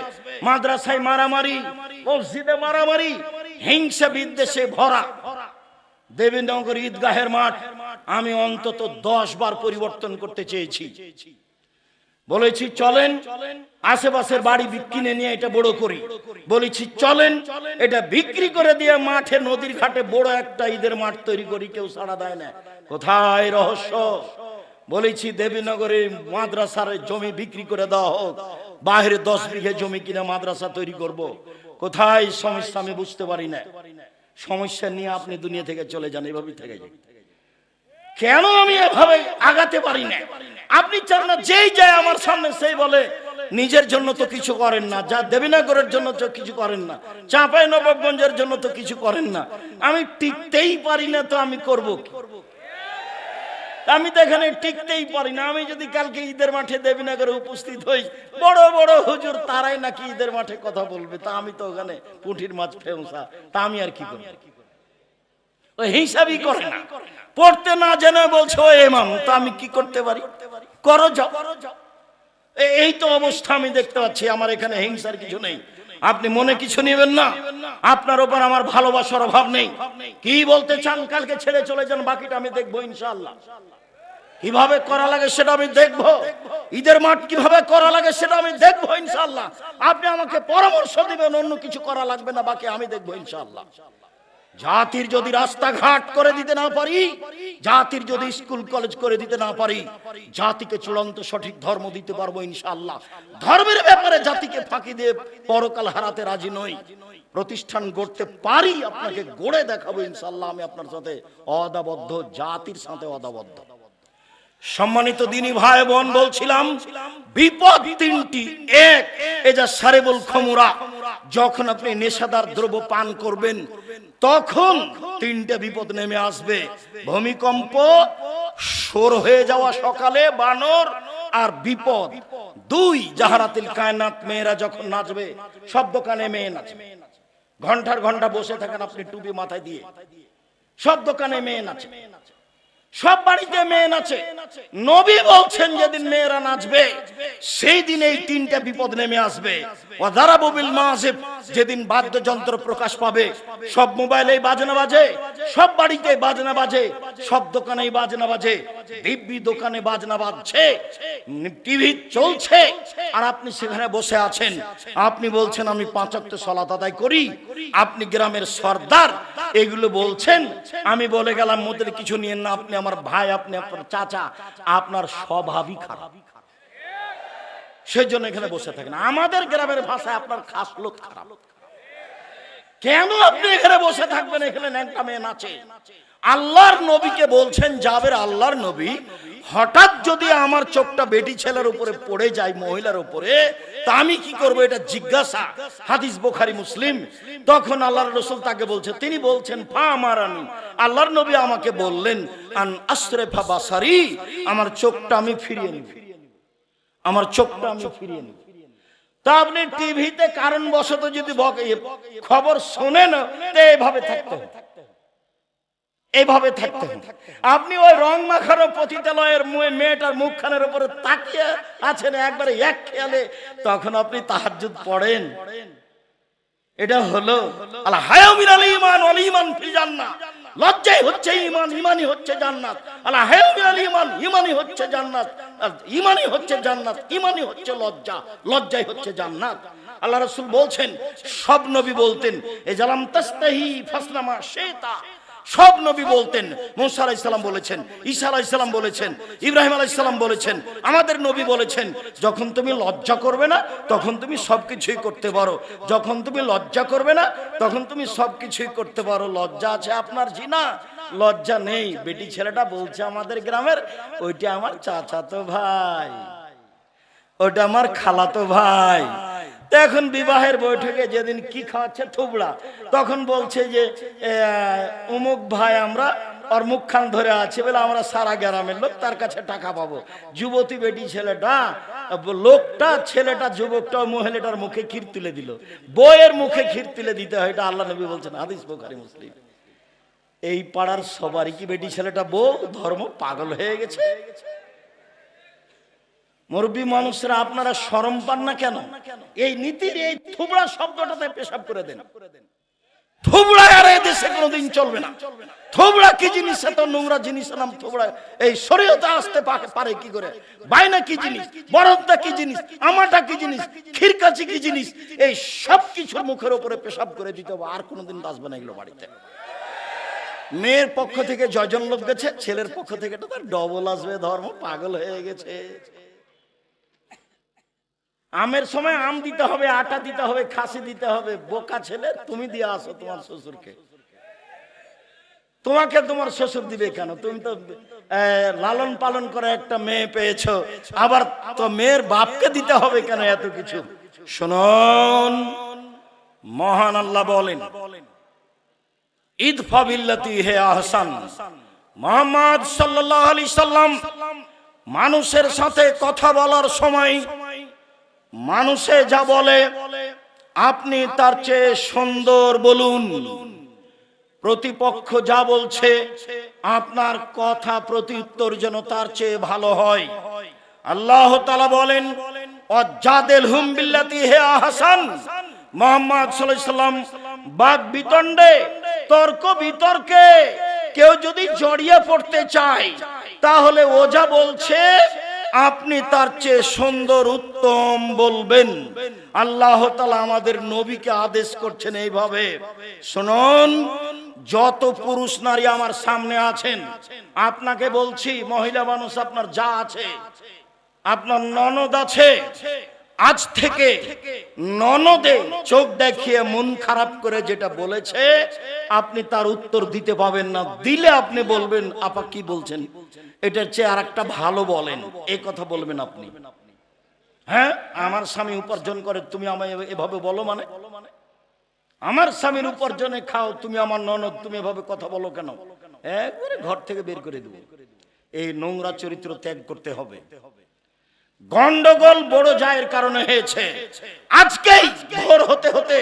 মাদ্রাসায় মারামারি, মসজিদে মারামারি, হিংসা বিদ্বেষে ভরা। দেবীনগর ঈদগাহের মাঠ আমি অন্তত 10 বার পরিবর্তন করতে চেয়েছি। বলেছি চলেন আশেপাশের বাড়ি কিনে নিয়ে এটা বড় করি। বলেছি চলেন এটা বিক্রি করে দিয়ে মাঠে, নদীর ঘাটে বড় একটা ঈদের মাঠ তৈরি করি। কেউ সাড়া দেয় না। কোথায় রহস্য? বলেছি দেবীনগরে মাদ্রাসার জমি বিক্রি করে দেওয়া হোক, বাইরে 10 বিঘে জমি কিনে মাদ্রাসা তৈরি করব। কোথায় সমস্যা আমি বুঝতে পারি না। সমস্যা নিয়ে আপনি দুনিয়া থেকে চলে যান, এভাবেই থেকে যান। কেন আমি এভাবে আগাতে পারি না? আপনি চান না যেই যায় আমার সামনে সেই বলে নিজের জন্য তো কিছু করেন না, যা দেবীনগরের জন্য তো কিছু করেন না, চাঁপাইনবাবগঞ্জের জন্য তো কিছু করেন না। আমি টিকতেই পারি না, তো আমি করব কি? আমি তো এখানে টিকতেই পারি না। আমি যদি কালকে ঈদের মাঠে দেবীনগরে উপস্থিত হই, বড় বড় হুজুর তারাই নাকি ঈদের মাঠে কথা বলবে, তা আমি তো ওখানে পুঁটির মাছ ফেমসা, তা আমি আর কি করব? ওই হিসাবই করে না, পড়তে না জেনে বলছে ও ইমাম, তো আমি কি করতে পারি, করো যাও। এই তো অবস্থা আমি দেখতে পাচ্ছি। আমার এখানে হিংসার কিছু নেই, আপনি মনে কিছু নেবেন না। আপনার উপর আমার ভালোবাসার অভাব নেই। কি বলতে চান কালকে ছেড়ে চলে যান, বাকিটা আমি দেখবো ইনশাআল্লাহ। কিভাবে করা লাগে সেটা আমি দেখবো, ঈদের মাঠ কিভাবে করা লাগে সেটা আমি দেখবো ইনশাআল্লাহ। আপনি আমাকে পরামর্শ দিবেন, অন্য কিছু করা লাগবে না, বাকি আমি দেখবো ইনশাআল্লাহ। জাতির যদি রাস্তাঘাট করে দিতে না পারি, জাতির যদি স্কুল কলেজ করে দিতে না পারি, জাতিকে চূড়ান্ত সঠিক ধর্ম দিতে পারবো ইনশাআল্লাহ। ধর্মের ব্যাপারে জাতিকে ফাঁকি দিয়ে পরকাল হারাতে রাজি নই। প্রতিষ্ঠান গড়তে পারি, আপনাকে গড়ে দেখাবো ইনশাআল্লাহ। আমি আপনার সাথে অদাবদ্ধ, জাতির সাথে অদাবদ্ধ। সম্মানিত দিনী ভাই বোন, বলছিলাম বিপদ তিনটি। এক, এজা সারেবুল খমুরা, যখন আপনি নেশাদার দ্রব্য পান করবেন তখন তিনটে বিপদ নেমে আসবে। ভূমিকম্প, সর হয়ে যাওয়া সকালে বানর, আর বিপদ। দুই, জাহারাতিল কায়নাত, মেয়েরা যখন নাচবে, সব দোকানে মেয়ে নাচবে, ঘন্টার ঘন্টা বসে থাকেন আপনি টুপি মাথায় দিয়ে, সব দোকানে মেয়ে নাচে, সব বাড়িতে মেয়ে নাচে। নবী বলছেন যেদিন মেয়েরা নাচবে সেই দিন এই তিনটা বিপদ নেমে আসবে। ওয়াদারাবু বিল মাযিব, যেদিন বাদ্যযন্ত্র প্রকাশ পাবে, সব মোবাইলেই বাজনা বাজে, সব বাড়িতে বাজনা বাজে, সব দোকানেই বাজনা বাজে, দিব্যি দোকানে বাজনা বাজছে, টিভি চলছে, আর আপনি সেখানে বসে আছেন। আপনি বলছেন আমি 5 ওয়াক্ত সালাত আদায় করি, আপনি গ্রামের সর্দার, এগুলো বলছেন। আমি বলে গেলাম মোদের কিছু নিয়েন না, আপনি আমার ভাই, আপনি আপনার চাচা, আপনার স্বভাবই খারাপ, সেজন্য এখানে বসে থাকেন। আমাদের গ্রামের ভাষায় আপনার খাসলত খারাপ। কেন আপনি এখানে বসে থাকবেন? এখানে ন্যাংটা মেয়ে নাচে। আল্লাহর নবীকে বলছেন, জাবের আল্লাহর নবী, হঠাৎ যদি আমার চোখটা বেটি ছেলের উপরে পড়ে যায়, মহিলার উপরে, তা আমি কি করব? এটা জিজ্ঞাসা। হাদিস বুখারী মুসলিম। তখন আল্লাহর রাসূল তাকে বলছে, তিনি বলছেন ফা আমারানি, আল্লাহর নবী আমাকে বললেন আন আসরিফা বাসারি, আমার চোখটা আমি ফিরিয়ে নিব, আমার চোখটা আমি ফিরিয়ে নিব। তা আপনি টিভিতে কারণবশত যদি খবর শোনেন, তো এইভাবে থাকতে হবে, এইভাবে থাকতে হবে। আপনি ওই রং মাখানো পতিতালয়ের মেয়েটার মুখখানের উপরে তাকিয়ে আছেন একবারে এক খেয়ালে, তখন আপনি তাহাজ্জুদ পড়েন। এটা হলো আল হায়া মিনাল ঈমান ওয়াল ঈমান ফিল জান্নাহ। লজ্জাই হচ্ছে ঈমান, ঈমানই হচ্ছে জান্নাত। আল হায়া মিনাল ঈমান, ঈমানই হচ্ছে জান্নাত, ঈমানই হচ্ছে জান্নাত, ঈমানই হচ্ছে লজ্জা, লজ্জাই হচ্ছে জান্নাত। আল্লাহ রাসূল বলছেন, সব নবী বলতেন এজালাম তাস্তাহি ফাসনামা শাইতা। সব নবী বলতেন। মুসা আলাইহিস সালাম বলেছেন, ঈসা আলাইহিস সালাম বলেছেন, ইব্রাহিম আলাইহিস সালাম বলেছেন, আমাদের নবী বলেছেন, যখন তুমি লজ্জা করবে না তখন তুমি সবকিছুই করতে পারো, যখন তুমি লজ্জা করবে না তখন তুমি সবকিছুই করতে পারো। লজ্জা আছে আপনার? জিনা লজ্জা নেই। বেটি ছেলেটা বলছে আমাদের গ্রামের, ওইটা আমার চাচাতো ভাই, ওইটা আমার খালাতো ভাই। এখন বিবাহের বৈঠকে যেদিন কি খাওয়াচ্ছে থুবড়া, তখন বলছে যে অমুক ভাই আমরা আর মুখখান ধরে আছে বলে আমরা সারা গ্রামের লোক তার কাছে টাকা পাবো। যুবতী বেটি ছেলেটা, লোকটা, ছেলেটা, যুবকটা মহিলাটার মুখে ক্ষীর তুলে দিল। বইয়ের মুখে ক্ষীর তুলে দিতে হয়, এটা আল্লাহ নবী বলছেন, হাদিস বুখারী মুসলিম। এই পাড়ার সবারই কি বেটি ছেলেটা বউ? ধর্ম পাগল হয়ে গেছে। মুরব্বী মানুষরা আপনারা শরম পান না কেন? এই নীতির এই থুবড়া শব্দটাতে পেশাব করে দেন। থুবড়া আর এই দেশে কোনোদিন চলবে না। থুবড়া কি জিনিস? এত নোংরা জিনিস নাম থুবড়া এই শরীয়তে আসতে পারে কি করে? বাইনা কি জিনিস? বরদটা কি জিনিস? আমাটা কি জিনিস? খিরকাচি কি জিনিস? এই সব কিছুর মুখের উপরে পেশাব করে দিতে হবে, আর কোনোদিন আসবে না এগুলো বাড়িতে। মেয়ের পক্ষ থেকে জয়জন লোক গেছে, ছেলের পক্ষ থেকে তো তার ডবল আসবে। ধর্ম পাগল হয়ে গেছে। আমের সময় আম দিতে হবে, আটা দিতে হবে, খাসি দিতে হবে। বোকা ছেলে, তুমি দিয়ে আসো তোমার শ্বশুরকে। তোমাকে তোমার শ্বশুর দিবে কেন? তুমি তো লালন পালন করে একটা মেয়ে পেয়েছো, আবার তো মেয়ের বাপকে দিতে হবে কেন এত কিছু? শুনুন, মহান আল্লাহ বলেন, ইদফা বিল্লাতি হে আহসান। মুহাম্মদ সাল্লাল্লাহু আলাইহি সাল্লাম মানুষের সাথে কথা বলার সময় মানুষে যা বলে আপনি তার চেয়ে সুন্দর বলুন। প্রতিপক্ষ যা বলছে আপনার কথা প্রতি উত্তর যেন তার চেয়ে ভালো হয়। আল্লাহ তাআলা বলেন ওয়াজাদিলহুম বিল্লাতি হি আহসান। মুহাম্মদ সাল্লাল্লাহু আলাইহি সাল্লাম বাদ বিতণ্ডে, তর্ক বিতর্কে কেউ যদি জড়িয়ে পড়তে চায় তাহলে ও যা বলছে আপনি তার চেয়ে সুন্দর উত্তম বলবেন। আল্লাহ তাআলা আমাদের নবীকে আদেশ করছেন এইভাবে। শুনুন, যত পুরুষ নারী আমার সামনে আছেন, আপনাকে বলছি, মহিলা মানুষ আপনার যা আছে, আপনার ননদ আছে, আজ থেকে ননদে চোখ দেখিয়ে মন খারাপ করে যেটা বলেছে আপনি তার উত্তর দিতে পাবেন না। দিলে আপনি বলবেন আপা কি বলছেন, এটার চেয়ে আর একটা ভালো বলেন, এই কথা বলবেন আপনি। হ্যাঁ, আমার স্বামী উপার্জন করে তুমি আমায় এভাবে বলো, মানে আমার স্বামীর উপার্জনে খাও, তুমি আমার ননদ, তুমি এভাবে কথা বলো কেন? একবারে ঘর থেকে বের করে দেব। এই নোংরা চরিত্র ত্যাগ করতে হবে। গন্ডগোল বড় জায়ের কারণে হয়েছে। আজকেই ভোর হতে হতে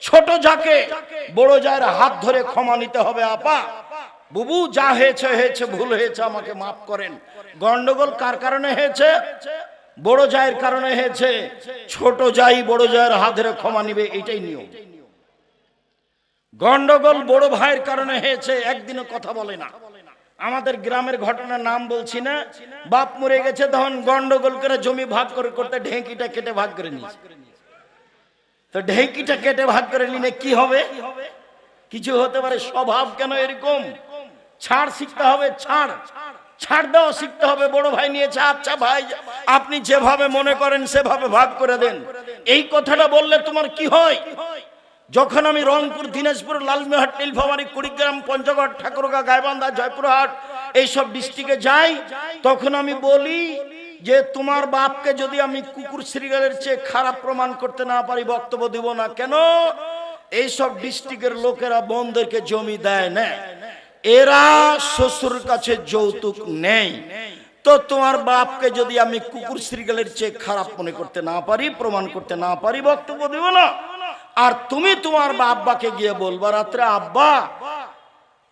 ছোট জাকে বড় জায়ের হাত ধরে ক্ষমা নিতে হবে। আপা, বুবু, যা হয়েছে হয়েছে, ভুল হয়েছে, আমাকে মাফ করেন। গন্ডগোল কার কারণে হয়েছে? বড় জায়ের কারণে হয়েছে। ছোট জাই বড় জায়ের হাত ধরে ক্ষমা নিবে, এটাই নিয়ম। গন্ডগোল বড় ভাইয়ের কারণে হয়েছে, একদিনও কথা বলে না। আমাদের গ্রামের ঘটনার নাম বলছি না, বাপ মরে গেছে, তখন গন্ডগোল করে জমি ভাগ করে করতে ঢেঁকিটা কেটে ভাগ করে নিয়েছে। তো ঢেঁকিটা কেটে ভাগ করে নিলে কি হবে? কিছু হতে পারে। স্বভাব কেন এরকম? ছাড় শিখতে হবে, ছাড় দেওয়া শিখতে হবে। বড় ভাই নিয়েছে, আচ্ছা ভাই আপনি যেভাবে মনে করেন সেভাবে ভাগ করে দেন। এই কথাটা বললে তোমার কি হয়? যখন আমি রংপুর, দিনাজপুর, লালমিহাট, নীলফামারী, কুড়িগ্রাম, পঞ্চগড়, ঠাকুরগাঁও, গাইবান্ধা, জয়পুরহাট এইসব ডিস্ট্রিক্টে যাই, তখন আমি বলি যে তোমার বাপকে যদি আমি কুকুর শ্রীগালের চেয়ে খারাপ প্রমাণ করতে না পারি বক্তব্য দিব না। কেন? এইসব ডিস্ট্রিক্টের লোকেরা বোনদেরকে জমি দেয় না, এরা শ্বশুর কাছে যৌতুক নেই। তো তোমার বাপকে যদি আমি কুকুর শ্রীগালের চেয়ে খারাপ মনে করতে না পারি, প্রমাণ করতে না পারি, বক্তব্য দিব না। আর তুমি তোমার আব্বাকে গিয়ে বলবা রাত্রে, আব্বা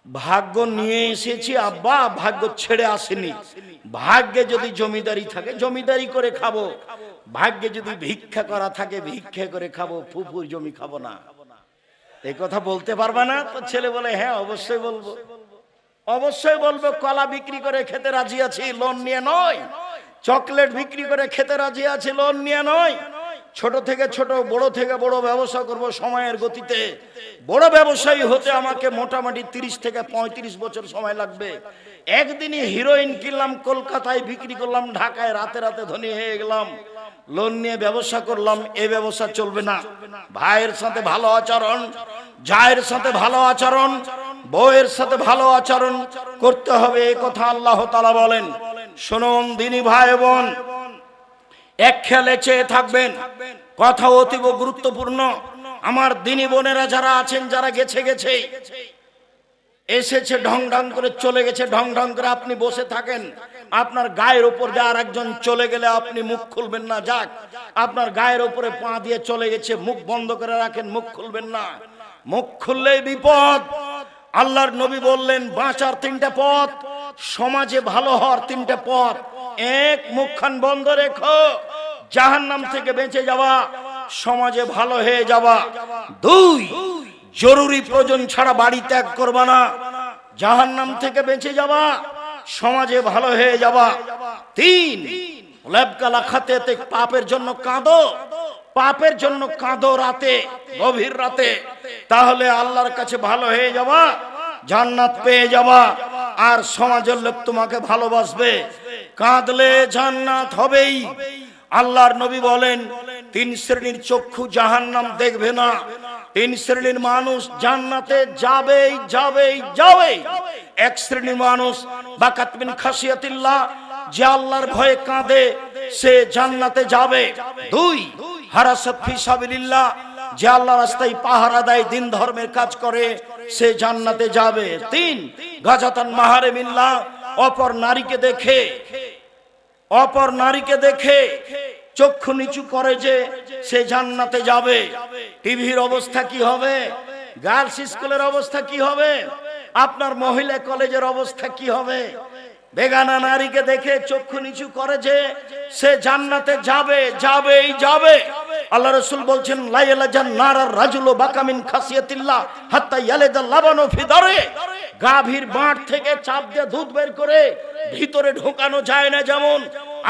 ভাগ্য নিয়ে এসেছি, আব্বা ভাগ্য ছেড়ে আসেনি। ভাগ্যে যদি জমিদারি থাকে জমিদারি করে খাবো, ভাগ্যে যদি ভিক্ষা করা থাকে ভিক্ষা করে খাবো, ফুফুর জমি খাবো না। এই কথা বলতে পারবা না? তো ছেলে বলে হ্যাঁ অবশ্যই বলবো। অবশ্যই বলবো। কলা বিক্রি করে খেতে রাজি আছি, লোন নিয়ে নয়। চকলেট বিক্রি করে খেতে রাজি আছি, লোন নিয়ে নয়। ছোট থেকে ছোট, বড় থেকে বড় ব্যবসা করব সময়ের গতিতে। বড় ব্যবসায়ী হতে আমাকে মোটামুটি 30 থেকে 35 বছর সময় লাগবে। একদিনই হিরোইন কিনলাম, কলকাতায় বিক্রি করলাম, ঢাকায় রাতে রাতে ধনী হয়ে গেলাম। লোন নিয়ে ব্যবসা করলাম, এই ব্যবসা চলবে না। ভাইয়ের সাথে ভালো আচরণ, জায়ের সাথে ভালো আচরণ, বউয়ের সাথে ভালো আচরণ করতে হবে, এই কথা আল্লাহ তাআলা বলেন। শুনুন দিনী ভাই বোন, এক খেয়ালে চেয়ে থাকবেন, কথা অতীব গুরুত্বপূর্ণ। আমার দিনী বোনেরা যারা আছেন, যারা গেছে এসেছে, ঢং ঢং করে চলে গেছে, ঢং ঢং করে আপনি বসে থাকেন। আপনার গায়ের উপর দিয়ে আর একজন চলে গেলে আপনি মুখ খুলবেন না। যাক, আপনার গায়ের উপরে পা দিয়ে চলে গেছে, মুখ বন্ধ করে রাখেন, মুখ খুলবেন না। মুখ খুললেই বিপদ। আল্লাহর নবী বললেন বাঁচার 3টা পথ, সমাজে ভালো হওয়ার 3টা পথ। এক, মুখখান বন্ধ রেখো, জাহান্নাম থেকে বেঁচে যাওয়া, সমাজে ভালো হয়ে যাওয়া। 2, জরুরি প্রয়োজন ছাড়া বাড়ি ত্যাগ করবা না, জাহান্নাম থেকে বেঁচে যাওয়া, সমাজে ভালো হয়ে যাওয়া। 3, লেবকালা খাতে পাপের জন্য কাঁদো, পাপের জন্য কাঁদো রাতে, গভীর রাতে, তাহলে আল্লাহর কাছে ভালো হয়ে যাওয়া, জান্নাত পেয়ে যাওয়া, আর সমাজের লোক তোমাকে ভালোবাসবে। কাঁদলে জান্নাত হবেই। আল্লাহর নবী বলেন 3 শ্রেণীর চক্ষু জাহান্নাম দেখবে না, 3 শ্রেণীর মানুষ জান্নাতে যাবেই যাবেই যাবে। 1 শ্রেণীর মানুষ বাকাত মিন খাশিয়াতিল্লাহ, যে আল্লাহর ভয়ে কাঁদে সে জান্নাতে যাবে। 2, হারাসাত ফি সাবিলিল্লাহ, যে আল্লাহর রাস্তায় পাহারা দেয়, দিন ধর্মের কাজ করে, সে জান্নাতে যাবে। 3, গাজাতান মাহারিমিল্লাহ, অপর নারীকে দেখে চক্ষু নিচু করে যে, সে জান্নাতে যাবে। টিভির অবস্থা কি হবে? গার্লস স্কুলের অবস্থা কি হবে? আপনার মহিলা কলেজের অবস্থা কি হবে? বেগানা নারীকে দেখে চক্ষু নিচু করে যে সে জান্নাতে যাবে, যাবেই যাবে। আল্লাহ রাসূল বলছেন লা ইয়ালাজান নারার রাজুলু বাকামিন খাসিয়াতিল্লাহ হাত্তা ইয়ালাদা লাবানু ফি দারে। গাভীর বাঁট থেকে চাপ দিয়ে দুধ বের করে ভিতরে ঢোকানো যায় না যেমন,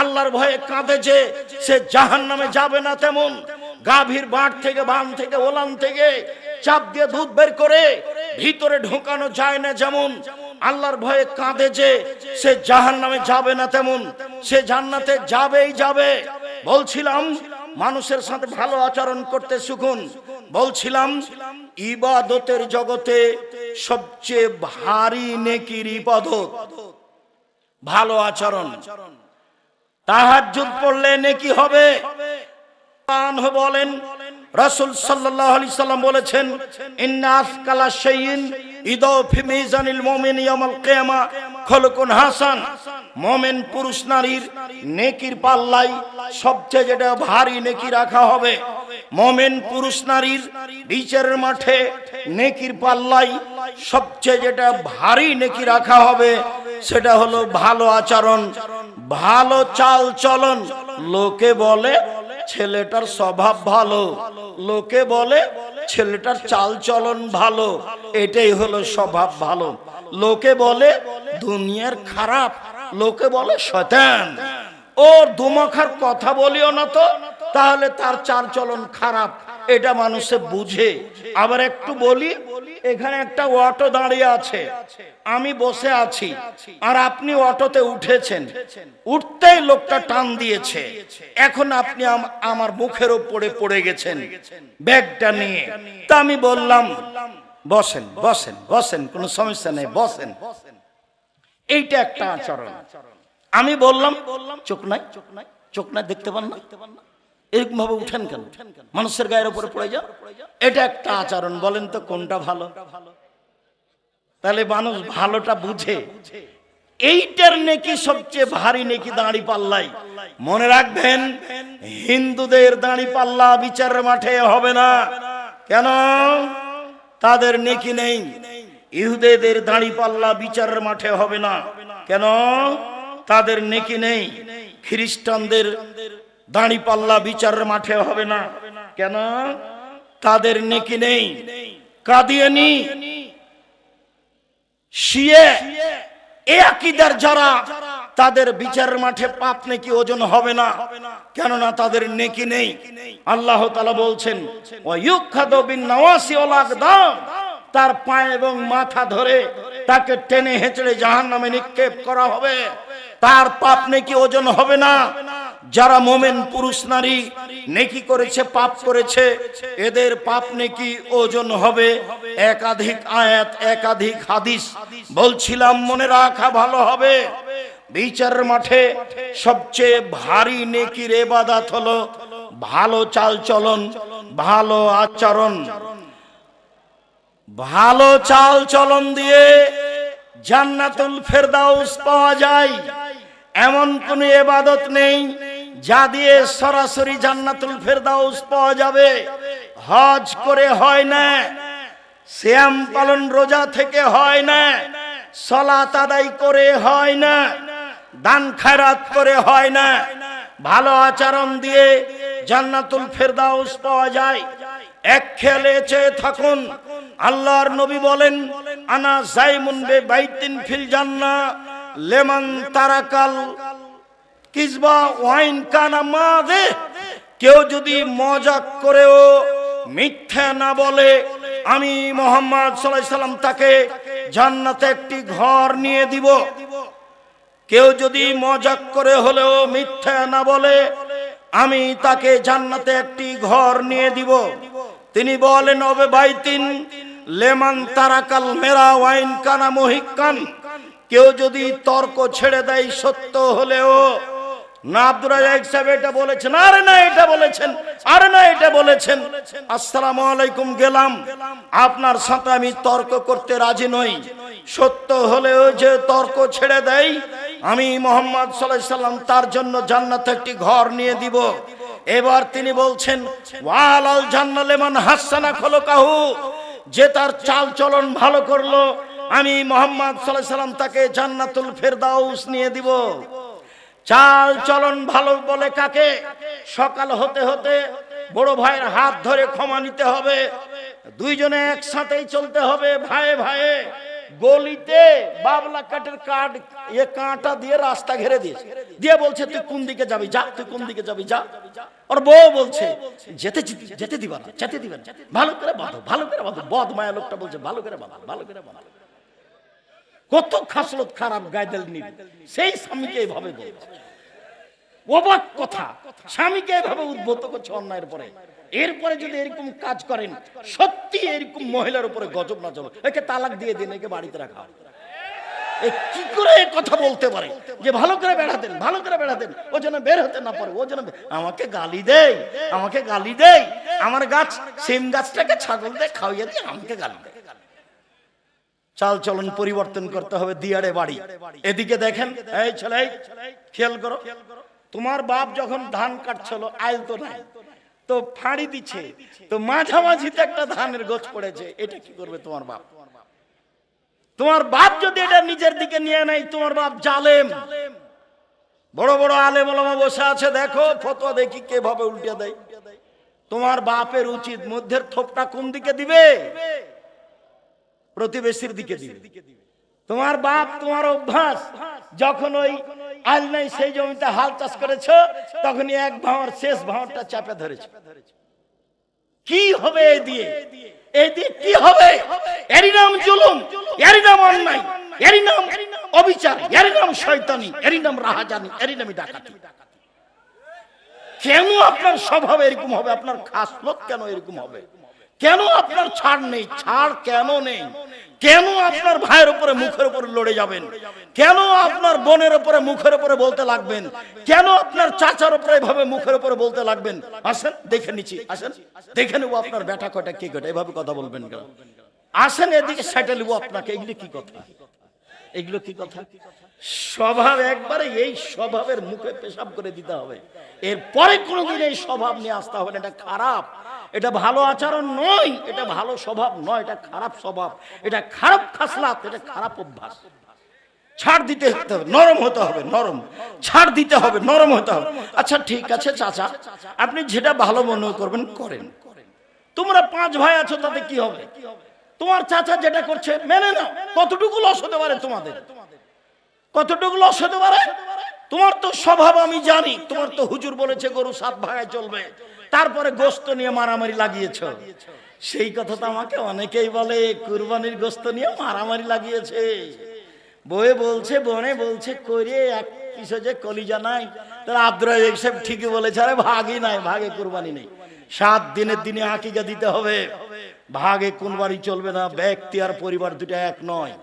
আল্লাহর ভয়ে কাঁদে যে সে জাহান্নামে যাবে না তেমন। গাভীর বাঁট থেকে, বান থেকে, ওলান থেকে চাপ দিয়ে দুধ বের করে ভিতরে ঢোকানো যায় না যেমন, আল্লাহর ভয়ে কাঁদে যে সে জাহান্নামে যাবে না তেমন, সে জান্নাতে যাবেই যাবে। বলছিলাম মানুষের সাথে ভালো আচরণ করতে শিখুন। বলছিলাম ইবাদতের জগতে সবচেয়ে ভারী নেকির ইবাদত ভালো আচরণ। তাহাজ্জুদ পড়লে নেকি হবে। বলেন রাসূল সাল্লাল্লাহু আলাইহি সাল্লাম বলেছেন ইন্না আসকালা শাইইন ইদাউ ফি মিজানিল মুমিন ইয়াউমাল কিয়ামা খুলুকুন হাসান। মুমিন পুরুষ নারীর নেকির পাল্লায় সবচেয়ে যেটা ভারী নেকি রাখা হবে, মুমিন পুরুষ নারীর বিচারের মাঠে নেকির পাল্লায় সবচেয়ে যেটা ভারী নেকি রাখা হবে সেটা হলো ভালো আচরণ, ভালো চাল চলন। লোকে বলে ছেলেটার স্বভাব ভালো, লোকে বলে ছেলেটার চাল চলন ভালো, এটাই হলো স্বভাব ভালো। লোকে বলে দুনিয়ার খারাপ, লোকে বলে শয়তান। ওর দুমুখার কথা বলিও না তো, তাহলে তার চাল চলন খারাপ, এটা মানুষে বুঝে। আবার একটু বলি, এখানে একটা অটো দাঁড়িয়ে আছে, আমি বসে আছি আর আপনি অটোতে উঠেছেন, উঠতেই লোকটা টান দিয়েছে, এখন আপনি আমার মুখের উপরে পড়ে গেছেন ব্যাগটা নিয়ে। তা আমি বললাম বসেন বসেন বসেন, কোনো সমস্যা নেই, বসেন। এইটা একটা আচরণ। আমি বললাম চোখ নাই, চোখ নাই, দেখতে পান না, এরকম ভাবে উঠেন কেন, মানুষের গায়ের উপরে পড়ে যাও, এটা একটা আচরণ। বলেন তো কোনটা ভালো? তাহলে মানুষ ভালোটা বুঝে। এইটার নেকি সবচেয়ে ভারী নেকি দাঁড়ি পাল্লাই। মনে রাখবেন হিন্দুদের দাঁড়ি পাল্লা বিচারের মাঠে হবে না। কেন? তাদের নেকি নেই। ইহুদিদের দাঁড়ি পাল্লা বিচারের মাঠে হবে না। কেন? তাদের নেকি নেই। খ্রিস্টানদের দাঁড়ি পাল্লা বিচারের মাঠে হবে না। কেন? তাদের নেকি নেই। কাদিয়ানি, শিয়া, এই আকীদার যারা, তাদের বিচারের মাঠে পাপ নেকি ওজন হবে না, কেননা তাদের নেকি নেই। আল্লাহ তাআলা বলছেন ওয়া ইউখাযু বিন নাওয়াসি ওয়াল আকদাম, তার পা এবং মাথা ধরে তাকে টেনে হেঁচড়ে জাহান্নামে নিক্ষেপ করা হবে, তার পাপ নেকি ওজন হবে না। যারা মুমিন পুরুষ নারী নেকি করেছে, পাপ করেছে, এদের পাপ নেকি ওজন হবে। একাধিক আয়াত, একাধিক হাদিস বলছিলাম, মনে রাখা ভালো হবে। বিচারের মাঠে সবচেয়ে ভারী নেকির ইবাদত হলো ভালো চাল চলন, ভালো আচরণ। ভালো চাল চলন দিয়ে জান্নাতুল ফেরদাউস পাওয়া যায়, এমন কোন ইবাদত নেই যা দিয়ে সরাসরি জান্নাতুল ফেরদাউস পাওয়া যাবে। হজ করে হয় না, সিয়াম পালন রোজা থেকে হয় না, সালাত আদায় করে হয় না, দান খায়রাত করে হয় না। ভালো আচরণ দিয়ে জান্নাতুল ফেরদাউস পাওয়া যায়। এক খেয়ালে চেয়ে থাকুন, আল্লাহর নবী বলেন আনা জাইমুন বে বাইতিন ফিল জান্নাহ লেমান তারাকাল কিসবা ওয়াইন কানা মাযে। কেউ যদি মজাক করেও মিথ্যা না বলে, আমি মুহাম্মদ সাল্লাল্লাহু আলাইহি সাল্লাম তাকে জান্নাতে একটি ঘর নিয়ে দিব। কেউ যদি মজাক করে হলেও মিথ্যা না বলে, আমি তাকে জান্নাতে একটি ঘর নিয়ে দিব। তিনি বলেন ওবে বাইতিন লেমান তারাকাল মেরা ওয়াইন কানা মুহিক্কান। কেউ যদি তর্ক ছেড়ে দেয় সত্য হলেও, না আব্দুর রাজ্জাক সাহেব এটা বলেছেন, আরে না এটা বলেছেন, আরে না এটা বলেছেন, আসসালামু আলাইকুম গেলাম, আপনার সাথে আমি তর্ক করতে রাজি নই। সত্য হলেও যে তর্ক ছেড়ে দেয়, আমি মুহাম্মদ সাল্লাল্লাহু আলাইহি সাল্লাম তার জন্য জান্নাতে একটি ঘর নিয়ে দিব। এবার তিনি বলছেন ওয়ালাল জান্নাত লিমান হাসানা খুলুকাহু। যে তার চাল চলন ভালো করলো, আমি মুহাম্মদ সাল্লাল্লাহু আলাইহি সাল্লাম তাকে জান্নাতুল ফেরদাউস নিয়ে দিব। চাল চলন ভালো বলে কাকে? সকাল হতে হতে বড় ভাইয়ের হাত ধরে ক্ষমা নিতে হবে, দুইজনে একসাথেই চলতে হবে ভাইয়ে ভাইয়ে। গলিতে বাবলা কাঠের কাঁটা দিয়ে রাস্তা ঘেরে দিয়ে বলছে তুই কোন দিকে যাবি যা, তুই কোন দিকে যাবি যা। আর বউ বলছে যেতে দিবা না, যেতে দিবেন, ভালো করে বাঁধো, ভালো করে বাঁধো। বদ মায়া লোকটা বলছে ভালো করে বাঁধো, ভালো করে বাঁধো। কত খাসলত খারাপ গায়দেল নিন, সেই স্বামীকে এইভাবে বলছে। অবাক কথা, স্বামীকে এভাবে উদ্বুদ্ধ করছে অন্যায়ের পরে। এরপরে যদি এরকম কাজ করেন, সত্যি এরকম মহিলার উপরে গজব না চলো, একে তালাক দিয়ে দিন, একে বাড়িতে রাখা। কি করে কথা বলতে পারে যে ভালো করে বেড়াতেন, ভালো করে বেড়াতেন, ও যেন বের হতে না পারে, ও যেন আমাকে গালি দেয়, আমাকে গালি দেয়, আমার গাছ সেম গাছটাকে ছাগল দিয়ে খাওয়াইয়া দিয়ে আমাকে গালি দেয়। চাল চলন পরিবর্তন করতে হবে। দিয়ারে বাড়ি, এদিকে দেখেন, এই ছেলে খেয়াল করো, তোমার বাপ যখন ধান কাটছিল আইল তো নাই, তো ফাঁড়ি দিচ্ছে, তো মাঝামাঝিতে একটা ধানের গোছ পড়েছে, এটা কি করবে তোমার বাপ? তোমার বাপ যদি এটা নিজের দিকে নিয়ে নেয়, তোমার বাপ জালেম। বড় বড় আলেম ওলামা বসে আছে, দেখো ফতোয়া দেখি কিভাবে উল্টে দেয়। তোমার বাপের উচিত মধ্যের থোপটা কোন দিকে দিবে? প্রতিবেশীর দিকে দিবে। তোমার বাপ, তোমার অভ্যাস, যখন ওই আল নাই সেই জমিতে হাল চাষ করেছো, তখনই এক ভাঁড় শেষ ভাঁড়টা চাপে ধরেছে। কি হবে এই দিয়ে? এই দিয়ে কি হবে? এরই নাম জুলুম, এরই নাম অন্যায়, এরই নাম অবিচার, এরই নাম শয়তানি, এরই নাম রাহাজানি, এরই নামই ডাকাতি। কেন আপনার স্বভাব এরকম হবে? আপনার খাসলত কেন এরকম হবে? কেন আপনার ছাড় নেই? ছাড় কেন নেই? কেন আপনার ভাইয়ের উপরে মুখের উপরে লড়ে যাবেন? কেন আপনার বোনের উপরে মুখের উপরে বলতে লাগবেন? কেন আপনার চাচার উপরে এভাবে মুখের উপরে বলতে লাগবেন? আসেন দেখে নিচ্ছি, আসেন দেখে নেবো আপনার বেটা কয়টা কে কয়টা, এভাবে কথা বলবেন কেন? আসেন এদিকে সেটা নেবো আপনাকে। এগুলো কি কথা? এগুলো কি কথা? স্বভাব একবারে এই স্বভাবের মুখে পেশাব করে দিতে হবে। এরপরে কোনোদিন এই স্বভাব নিয়ে আসতে হবে না। এটা খারাপ, এটা ভালো আচরণ নয়, এটা ভালো স্বভাব নয়, এটা খারাপ স্বভাব, এটা খারাপ খাসলাত, এটা খারাপ অভ্যাস। ছাড় দিতে হবে, নরম হতে হবে, নরম ছাড় দিতে হবে, নরম হতে হবে। আচ্ছা ঠিক আছে চাচা, আপনি যেটা ভালো মনে করবেন করেন। তোমরা 5 ভাই আছো, তাতে কি হবে? তোমার চাচা যেটা করছে মেনে নাও। কতটুকু লস হতে পারে তোমাদের? কতটুকু লস হতে পারে? তোমার তো স্বভাব আমি জানি, তোমার তো হুজুর বলেছে গরু 7 ভাগায় চলবে, তারপরে গোস্ত নিয়ে মারামারি লাগিয়েছ। সেই কথা তো আমাকে অনেকেই বলে, কুরবানির গোস্ত নিয়ে মারামারি লাগিয়েছে। বয়ে বলছে, বনে বলছে করে এক কিছু যে কলিজা নাই। তারা আব্দুর রাজ্জাক সাহেব ঠিকই বলেছে, আরে ভাগই নাই, ভাগে কুরবানি নেই। 7 দিনের দিনে আকিকা দিতে হবে, ভাগে কুরবানি চলবে না। ব্যক্তি আর পরিবার দুটো এক নয়।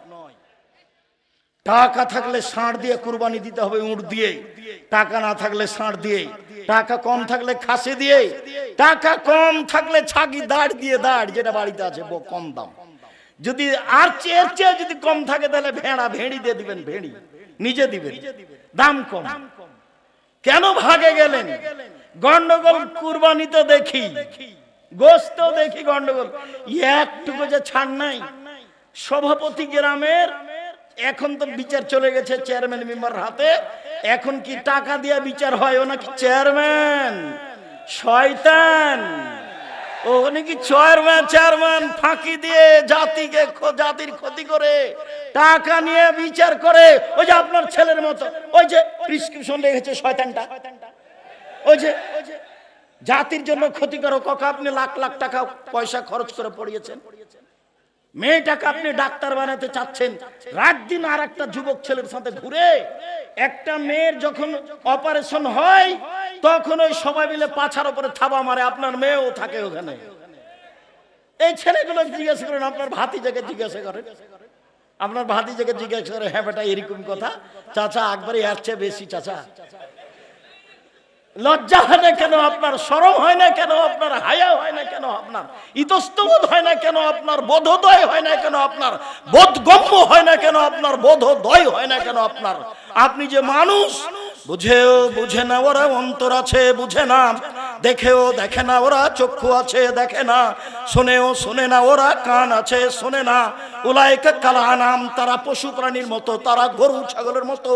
টাকা থাকলে ষাঁড় দিয়ে কুরবানি দিতে হবে, উট দিয়ে। টাকা না থাকলে ষাঁড় দিয়ে, টাকা কম থাকলে খাসি দিয়ে, টাকা কম থাকলে ছাগি দাঁড় দিয়ে, দাঁড় যেটা বাড়িতে আছে কম দাম। যদি আর চেয়ে যদি কম থাকে তাহলে ভেড়া, ভেড়ি দিয়ে দিবেন, ভেড়ি নিজে দিবেন, দাম কম। কেন ভাগে গেলেন? গন্ডগোল কুরবানিতে দেখি, গোস্ত দেখি গন্ডগোল, একটুকু যে ছাড় নাই। সভাপতি গ্রামের, এখন তো বিচার চলে গেছে চেয়ারম্যান মেম্বার হাতে। এখন কি টাকা দিয়ে বিচার হয়? ও নাকি চেয়ারম্যান, শয়তান। ও নাকি চেয়ারম্যান ফাঁকি দিয়ে জাতির ক্ষতি করে টাকা নিয়ে বিচার করে। ওই যে আপনার ছেলের মতো, ওই যে প্রেসক্রিপশন লেগেছে শয়তানটা, ওই যে জাতির জন্য ক্ষতিকারক। আপনি লাখ লাখ টাকা পয়সা খরচ করে পড়িয়েছেন, মেয়েটাকে আপনি ডাক্তার বানাতে চাচ্ছেন, রাত দিন আর একটা যুবক ছেলের সাথে ঘুরে। একটা মেয়ের যখন অপারেশন হয়, তখন ওই সবাই মিলে পাছার উপরে থাবা মারে, আপনার মেয়েও থাকে ওখানে। এই ছেলেগুলো জিজ্ঞাসা করেন, আপনার ভাতিজাকে জিজ্ঞাসা করেন, আপনার ভাতিজাকে জিজ্ঞাসা করে, হ্যাঁ বেটা এরকম কথা। চাচা একবারে এর চেয়ে বেশি। চাচা লজ্জা হয় না কেন আপনার? শরম হয় না কেন আপনার? হায়া হয় না কেন আপনার? ইতস্তবোধ হয় না কেন আপনার? বোধোদয় হয় না কেন আপনার? বোধগম্য হয় না কেন আপনার? বোধোদয় হয় না কেন আপনার? আপনি যে মানুষ, বুঝেও বুঝে না ওরা, অন্তর আছে বুঝে না, দেখেও দেখে না ওরা, চক্ষু আছে দেখে না, শোনেও শোনে না, ওরা কান আছে শোনে না। উলাইকা কাল আনাম, তারা পশু প্রাণীর মতো, তারা গরু ছাগলের মতো,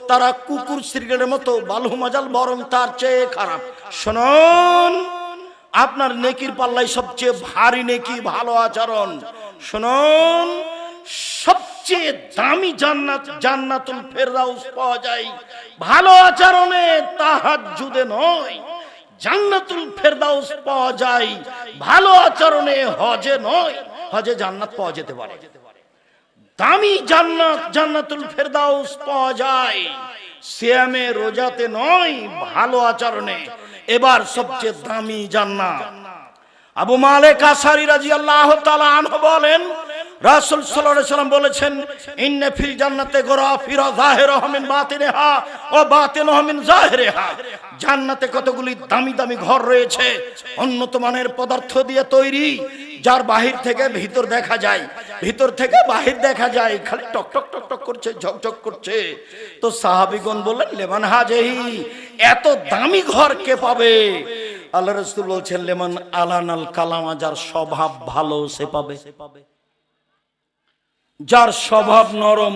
তারা কুকুর শ্রীগেলের মতো, বালহু মাজাল, বরং তার চেয়ে খারাপ। শুনুন, আপনার নেকির পাল্লাই সবচেয়ে ভারী নেকি ভালো আচরণ। শুনুন, সবচেয়ে দামি জান্নাত জান্নাতুল ফেরদাউস পাওয়া যায় ভালো আচরণে, তাহাজ্জুদে নয়। জান্নাতুল ফেরদাউস পাওয়া যায় ভালো আচরণে, হজে নয়। হজে জান্নাত পাওয়া যেতে পারে, দামি জান্নাত জান্নাতুল ফেরদাউস পাওয়া যায় সিয়ামে, রোজাতে নয়, ভালো আচরণে। এবার সবচেয়ে দামি জান্নাত, আবু মালিক আশআরী রাদিয়াল্লাহু তাআলা আনহু বলেন, রাসূল সাল্লাল্লাহু আলাইহি সাল্লাম বলেছেন, ইন্না ফিল জান্নাতে গরাফিরা যাহিরুহা মিন বাতিনিহা ওয়া বাতিনুহা মিন যাহিরিহা। জান্নাতে কতগুলি দামি দামি ঘর রয়েছে, উন্নত মানের পদার্থ দিয়ে তৈরি, যার বাহির থেকে ভিতর দেখা যায়, ভিতর থেকে বাহির দেখা যায়, খালি টক টক টক টক করছে, ঝকঝক করছে। তো সাহাবীগণ বললেন, লিমান হাজিহি, এত দামি ঘর কে পাবে? আল্লাহ রাসূল বলছেন, লিমান আলানাল কালামা, যার স্বভাব ভালো সে পাবে। যার স্বভাব নরম,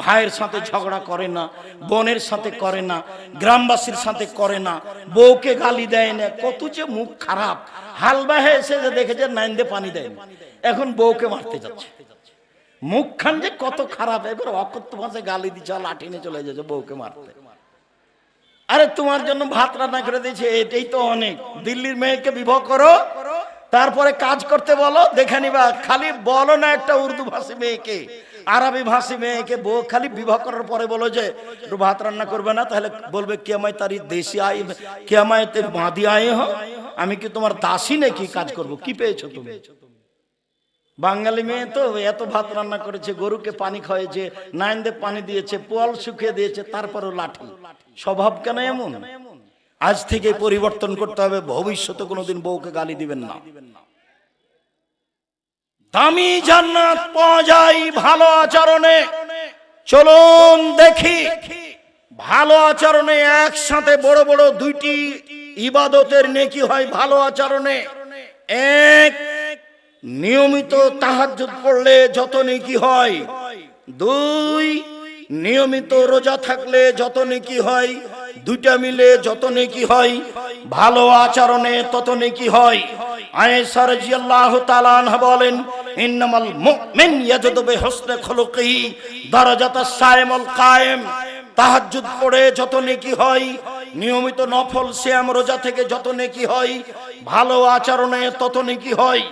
ভাইয়ের সাথে ঝগড়া করে না, বোনের সাথে করে না, গ্রামবাসীর সাথে করে না, বউকে গালি দেয় না, কত যে মুখ খারাপ। হালবাহে এসে যে দেখেছে নাইন্দে পানি দেয়, এখন বউকে মারতে যাচ্ছে, মুখখান যে কত খারাপ। এবার অকথ্য ভাষায় গালি দিচ্ছে, লাঠি নিয়ে চলে যাচ্ছে বউকে মারতে। আরে তোমার জন্য ভাত রান্না করে দিয়েছে, এটাই তো অনেক। দিল্লির মেয়েকে বিবাহ করো, তারপরে কাজ করতে বলো, দেখে নিবা। খালি বলো না একটা উর্দু ভাষী মেয়েকে, আরবি ভাষী মেয়েকে বউ খালি বিবাহ করার পরে বলো যে একটু ভাত রান্না করবে না, তাহলে বলবে কে আমায় তারি দেশি আই, কে আমায় তে বাঁধি আয়ে হো, আমি কি তোমার দাসী নাকি কাজ করব? কি পেয়েছো তুমি? বাঙালি মেয়ে তো এত ভাত রান্না করেছে, গরুকে পানি খাওয়াইছে, নাইন্দে পানি দিয়েছে, পোয়াল শুকিয়ে দিয়েছে, তারপরও লাঠি। স্বভাব কেন এমন? আজ থেকে পরিবর্তন করতে হবে, ভবিষ্যতে কোনোদিন বউকে গালি দিবেন না। দামি জান্নাত পাওয়া যায় ভালো আচরণে। চলুন দেখি ভালো আচরণে একসাথে বড় বড় দুইটি ইবাদতের নেকি হয় ভালো আচরণে। এক, নিয়মিত তাহাজ্জুদ পড়লে যত নেকি হয়। দুই, নিয়মিত রোজা থাকলে যত নেকি হয়। দুইটা মিলে যত নেকি হয়, ভালো আচরণে তত নেকি হয়। আয়েশা রাদিয়াল্লাহু তাআলা আনহা বলেন, ইন্নামাল মুমিন ইয়াজদু বিহুসনি খুলুকিহি দারাজাতাস সাইমুল কায়েম। তাহাজ্জুদ পড়ে যত নেকি হয়, নিয়মিত নফল সিয়াম রোজা থেকে যত নেকি হয়, ভালো আচরণে তত নেকি হয়।